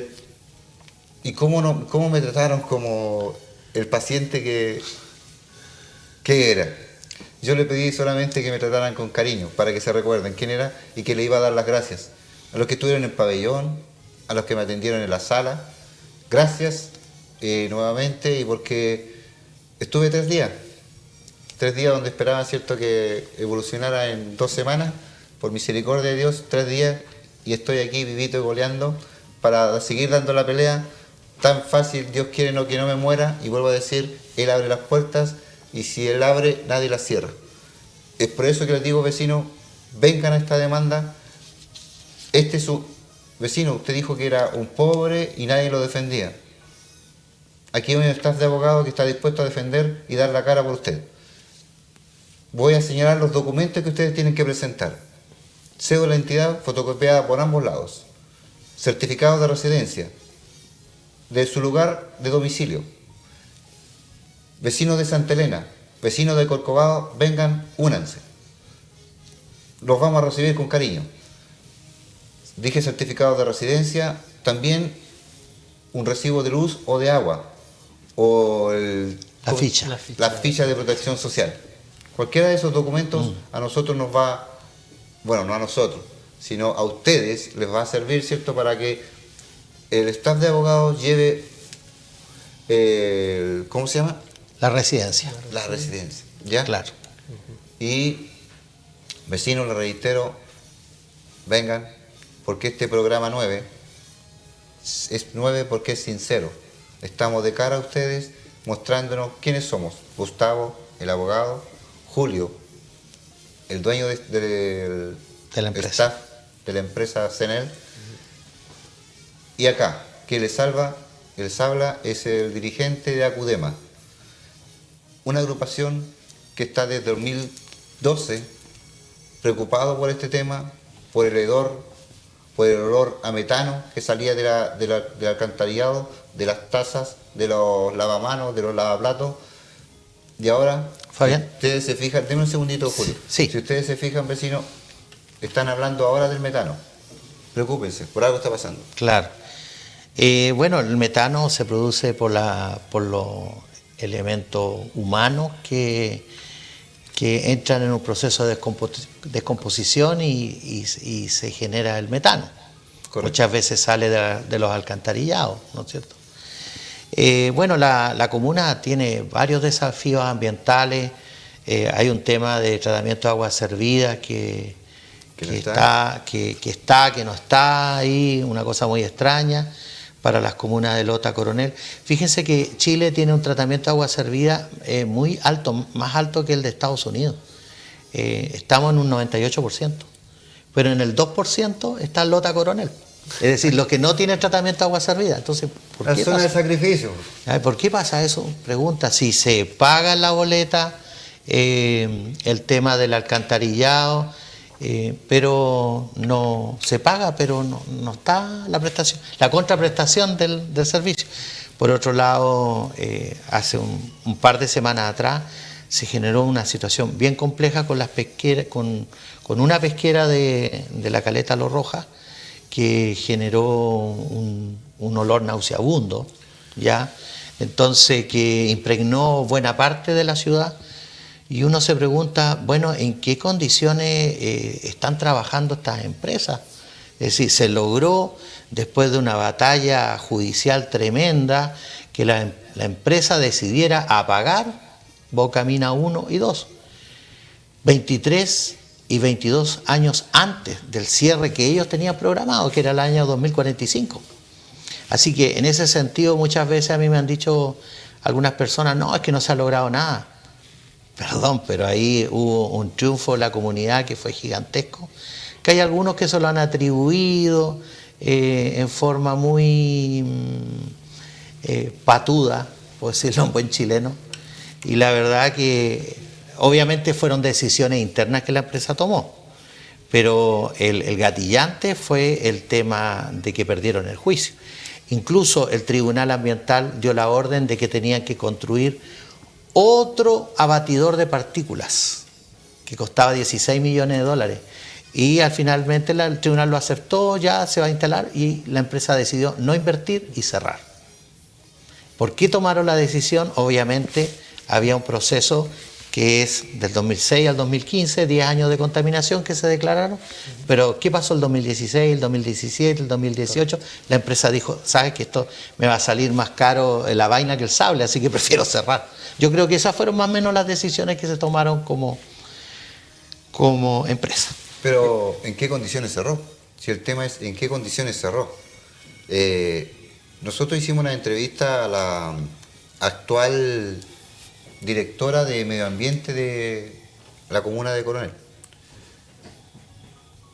cómo me trataron como el paciente que era. Yo le pedí solamente que me trataran con cariño, para que se recuerden quién era y que le iba a dar las gracias. A los que estuvieron en el pabellón, a los que me atendieron en la sala, gracias nuevamente, y porque estuve 3 días. 3 días donde esperaban, ¿cierto?, que evolucionara en 2 semanas. Por misericordia de Dios, 3 días y estoy aquí vivito y goleando para seguir dando la pelea. Tan fácil, Dios quiere no que no me muera, y vuelvo a decir, Él abre las puertas, y si Él abre, nadie las cierra. Es por eso que les digo, vecinos, vengan a esta demanda. Este es su vecino, usted dijo que era un pobre y nadie lo defendía. Aquí hay un staff de abogados que está dispuesto a defender y dar la cara por usted. Voy a señalar los documentos que ustedes tienen que presentar. Cédula de identidad fotocopiada por ambos lados. Certificados de residencia. De su lugar de domicilio. Vecinos de Santa Elena, vecinos de Corcovado, vengan, únanse. Los vamos a recibir con cariño. Dije certificados de residencia, también un recibo de luz o de agua, o la ficha de protección social. Cualquiera de esos documentos a nosotros nos va, bueno, no a nosotros, sino a ustedes les va a servir, ¿cierto?, para que el staff de abogados lleve, ¿cómo se llama? La residencia. La residencia, ¿ya? Claro. Y, vecinos, les reitero, vengan, porque este programa 9 es 9 porque es sincero. Estamos de cara a ustedes, mostrándonos quiénes somos. Gustavo, el abogado, Julio, el dueño de la empresa. Staff de la empresa CENEL, y acá, que les habla es el dirigente de Acudema, una agrupación que está desde 2012 preocupado por este tema, por el hedor, por el olor a metano que salía del alcantarillado, de las tazas, de los lavamanos, de los lavaplatos. Y ahora, Fabián, si ustedes se fijan, denme un segundito, Julio. Sí. Si ustedes se fijan, vecinos, están hablando ahora del metano. Preocúpense, por algo está pasando. Claro. Bueno, el metano se produce por los elementos humanos que entran en un proceso de descomposición y se genera el metano. Correcto. Muchas veces sale de los alcantarillados, ¿no es cierto? Bueno, la comuna tiene varios desafíos ambientales. Hay un tema de tratamiento de agua servida que no está ahí, una cosa muy extraña para las comunas de Lota, Coronel. Fíjense que Chile tiene un tratamiento de agua servida muy alto, más alto que el de Estados Unidos. Estamos en un 98%, pero en el 2% está Lota, Coronel. Es decir, los que no tienen tratamiento de agua servida. Entonces, ¿por qué la zona de sacrificio? ¿Por qué pasa eso? Pregunta. Si se paga en la boleta el tema del alcantarillado, pero no se paga, pero no está la prestación, la contraprestación del servicio. Por otro lado, hace un par de semanas atrás se generó una situación bien compleja con las pesqueras, con una pesquera de la caleta Los Rojas, que generó un olor nauseabundo, ¿ya? Entonces, que impregnó buena parte de la ciudad. Y uno se pregunta, bueno, ¿en qué condiciones están trabajando estas empresas? Es decir, se logró, después de una batalla judicial tremenda, que la empresa decidiera apagar Bocamina 1 y 2. 23 y 22 años antes del cierre que ellos tenían programado, que era el año 2045. Así que en ese sentido muchas veces a mí me han dicho algunas personas, no, es que no se ha logrado nada. Perdón, pero ahí hubo un triunfo de la comunidad que fue gigantesco, que hay algunos que se lo han atribuido en forma muy patuda, por decirlo en buen chileno, y la verdad que obviamente fueron decisiones internas que la empresa tomó, pero el gatillante fue el tema de que perdieron el juicio. Incluso el Tribunal Ambiental dio la orden de que tenían que construir otro abatidor de partículas que costaba 16 millones de dólares y finalmente el tribunal lo aceptó, ya se va a instalar, y la empresa decidió no invertir y cerrar. ¿Por qué tomaron la decisión? Obviamente había un proceso que es del 2006 al 2015, 10 años de contaminación que se declararon, pero ¿qué pasó el 2016, el 2017, el 2018? La empresa dijo, ¿sabes que esto me va a salir más caro la vaina que el sable, así que prefiero cerrar? Yo creo que esas fueron más o menos las decisiones que se tomaron como empresa. Pero, ¿en qué condiciones cerró? Si el tema es en qué condiciones cerró. Nosotros hicimos una entrevista a la actual directora de Medio Ambiente de la comuna de Coronel.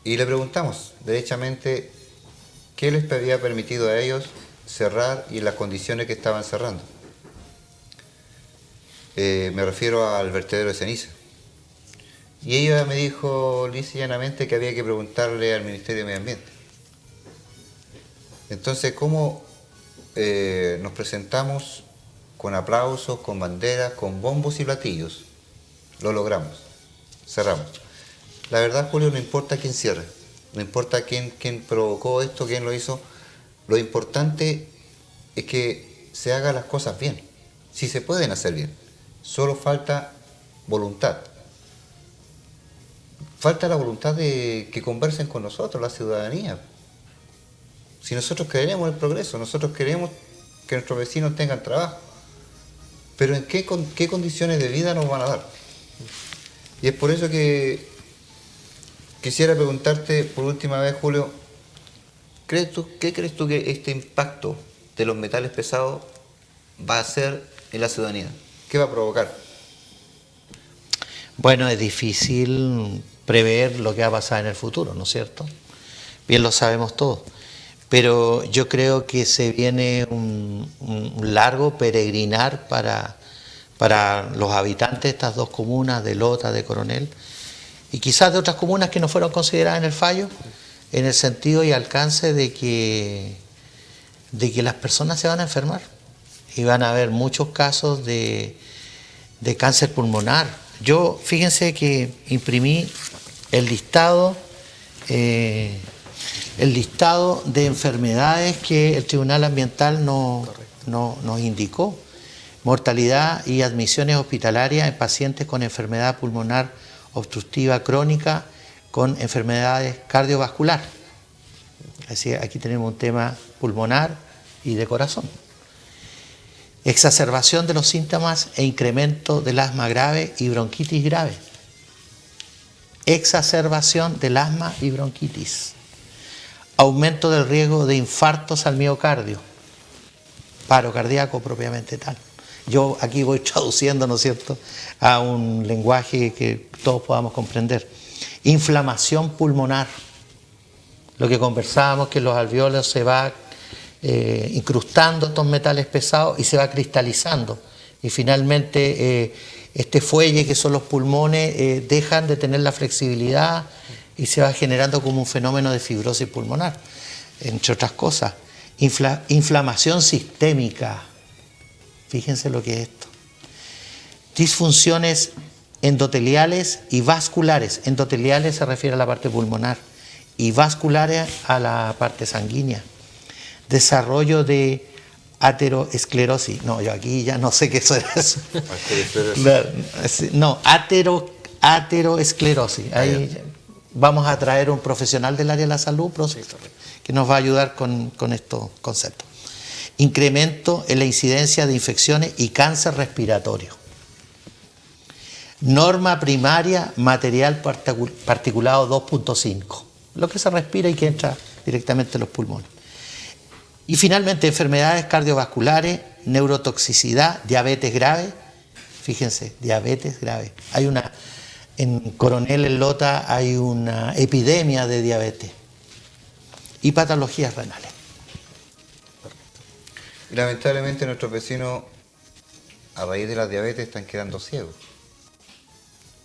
Y le preguntamos, derechamente, qué les había permitido a ellos cerrar y en las condiciones que estaban cerrando. Me refiero al vertedero de ceniza. Y ella me dijo lisa y llanamente que había que preguntarle al Ministerio de Medio Ambiente. Entonces, ¿cómo nos presentamos con aplausos, con banderas, con bombos y platillos? Lo logramos, cerramos. La verdad, Julio, no importa quién cierre, no importa quién provocó esto, quién lo hizo. Lo importante es que se hagan las cosas bien, si se pueden hacer bien. Solo falta voluntad. Falta la voluntad de que conversen con nosotros, la ciudadanía. Si nosotros queremos el progreso, nosotros queremos que nuestros vecinos tengan trabajo, pero ¿en qué condiciones de vida nos van a dar? Y es por eso que quisiera preguntarte por última vez, Julio, ¿qué crees tú que este impacto de los metales pesados va a hacer en la ciudadanía? ¿Qué va a provocar? Bueno, es difícil prever lo que va a pasar en el futuro, ¿no es cierto? Bien lo sabemos todos. Pero yo creo que se viene un largo peregrinar para los habitantes de estas dos comunas, de Lota, de Coronel, y quizás de otras comunas que no fueron consideradas en el fallo, en el sentido y alcance de que las personas se van a enfermar y van a haber muchos casos de cáncer pulmonar. Yo, fíjense que imprimí el listado de enfermedades que el Tribunal Ambiental nos indicó. Mortalidad y admisiones hospitalarias en pacientes con enfermedad pulmonar obstructiva crónica con enfermedades cardiovasculares. Así, aquí tenemos un tema pulmonar y de corazón. Exacerbación de los síntomas e incremento del asma grave y bronquitis grave. Exacerbación del asma y bronquitis. Aumento del riesgo de infartos al miocardio. Paro cardíaco propiamente tal. Yo aquí voy traduciendo, ¿no es cierto?, a un lenguaje que todos podamos comprender. Inflamación pulmonar. Lo que conversábamos, que los alveolos se va incrustando estos metales pesados y se va cristalizando. Y finalmente este fuelle que son los pulmones dejan de tener la flexibilidad y se va generando como un fenómeno de fibrosis pulmonar, entre otras cosas. Inflamación sistémica. Fíjense lo que es esto. Disfunciones endoteliales y vasculares. Endoteliales se refiere a la parte pulmonar y vasculares a la parte sanguínea. Desarrollo de ateroesclerosis. No, yo aquí ya no sé qué eso es. No, ateroesclerosis. Ahí vamos a traer un profesional del área de la salud que nos va a ayudar con estos conceptos. Incremento en la incidencia de infecciones y cáncer respiratorio. Norma primaria material particulado 2.5, lo que se respira y que entra directamente en los pulmones. Y finalmente enfermedades cardiovasculares, neurotoxicidad, diabetes grave. Fíjense, diabetes grave. En Coronel, en Lota, hay una epidemia de diabetes y patologías renales. Y lamentablemente nuestros vecinos, a raíz de la diabetes, están quedando ciegos.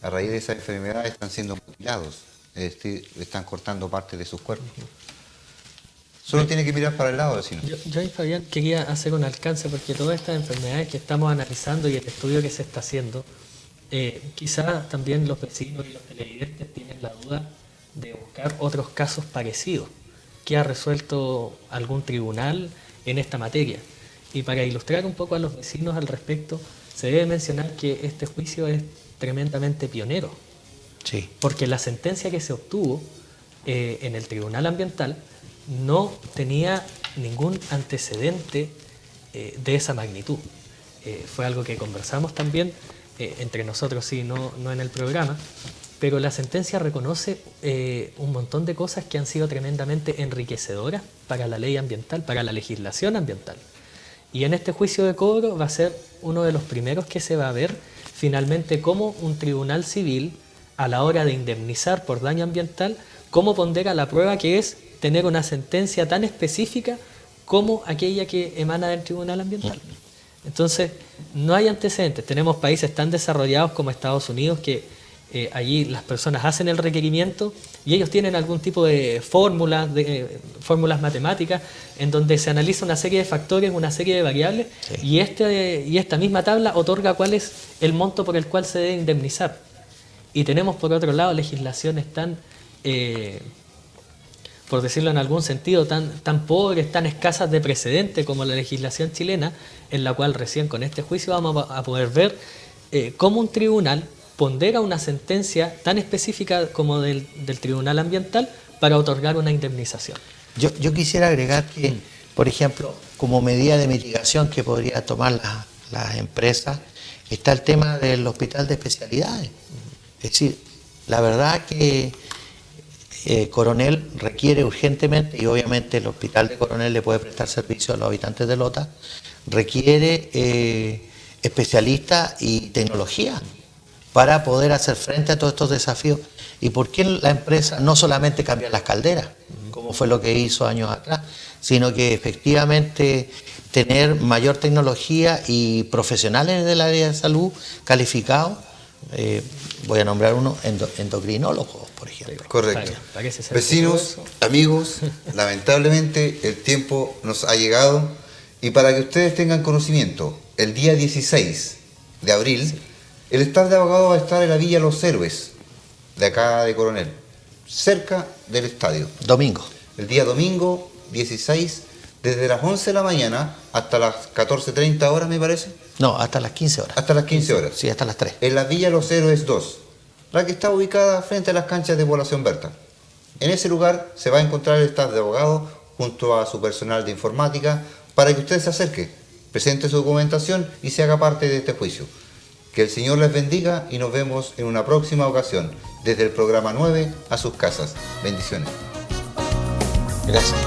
A raíz de esa enfermedad están siendo mutilados, es decir, están cortando parte de sus cuerpos. Solo tiene que mirar para el lado, vecino. Yo ahí, Fabián, quería hacer un alcance porque todas estas enfermedades que estamos analizando y el estudio que se está haciendo, quizás también los vecinos y los televidentes tienen la duda de buscar otros casos parecidos que ha resuelto algún tribunal en esta materia. Y para ilustrar un poco a los vecinos al respecto, se debe mencionar que este juicio es tremendamente pionero. Sí. Porque la sentencia que se obtuvo en el Tribunal Ambiental no tenía ningún antecedente de esa magnitud. Fue algo que conversamos también entre nosotros, sí, no en el programa, pero la sentencia reconoce un montón de cosas que han sido tremendamente enriquecedoras para la ley ambiental, para la legislación ambiental. Y en este juicio de cobro va a ser uno de los primeros que se va a ver finalmente cómo un tribunal civil, a la hora de indemnizar por daño ambiental, cómo pondera la prueba que es tener una sentencia tan específica como aquella que emana del tribunal ambiental. Entonces, no hay antecedentes. Tenemos países tan desarrollados como Estados Unidos que allí las personas hacen el requerimiento y ellos tienen algún tipo de fórmulas matemáticas en donde se analiza una serie de factores, una serie de variables, y esta misma tabla otorga cuál es el monto por el cual se debe indemnizar. Y tenemos por otro lado legislaciones tan, por decirlo en algún sentido, tan pobres, tan escasas de precedente como la legislación chilena, en la cual recién con este juicio vamos a poder ver cómo un tribunal pondera una sentencia tan específica como del Tribunal Ambiental para otorgar una indemnización. Yo quisiera agregar que, por ejemplo, como medida de mitigación que podría tomar las empresas, está el tema del hospital de especialidades. Es decir, la verdad que Coronel requiere urgentemente, y obviamente el hospital de Coronel le puede prestar servicio a los habitantes de Lota, requiere especialistas y tecnología para poder hacer frente a todos estos desafíos. ¿Y por qué la empresa no solamente cambia las calderas, como fue lo que hizo años atrás, sino que efectivamente tener mayor tecnología y profesionales del área de salud calificados? Voy a nombrar uno, endocrinólogos, por ejemplo. Correcto. Vecinos, amigos, lamentablemente el tiempo nos ha llegado, y para que ustedes tengan conocimiento, el día 16 de abril, el staff de abogados va a estar en la Villa Los Héroes, de acá de Coronel, cerca del estadio. Domingo. El día domingo 16, desde las 11 de la mañana hasta las 14:30 horas, me parece. No, hasta las 15 horas. Hasta las 15 horas. Sí, hasta las 3. En la Villa Los Héroes 2, la que está ubicada frente a las canchas de Población Berta. En ese lugar se va a encontrar el staff de abogados junto a su personal de informática para que usted se acerque, presente su documentación y se haga parte de este juicio. Que el Señor les bendiga y nos vemos en una próxima ocasión, desde el programa 9 a sus casas. Bendiciones. Gracias.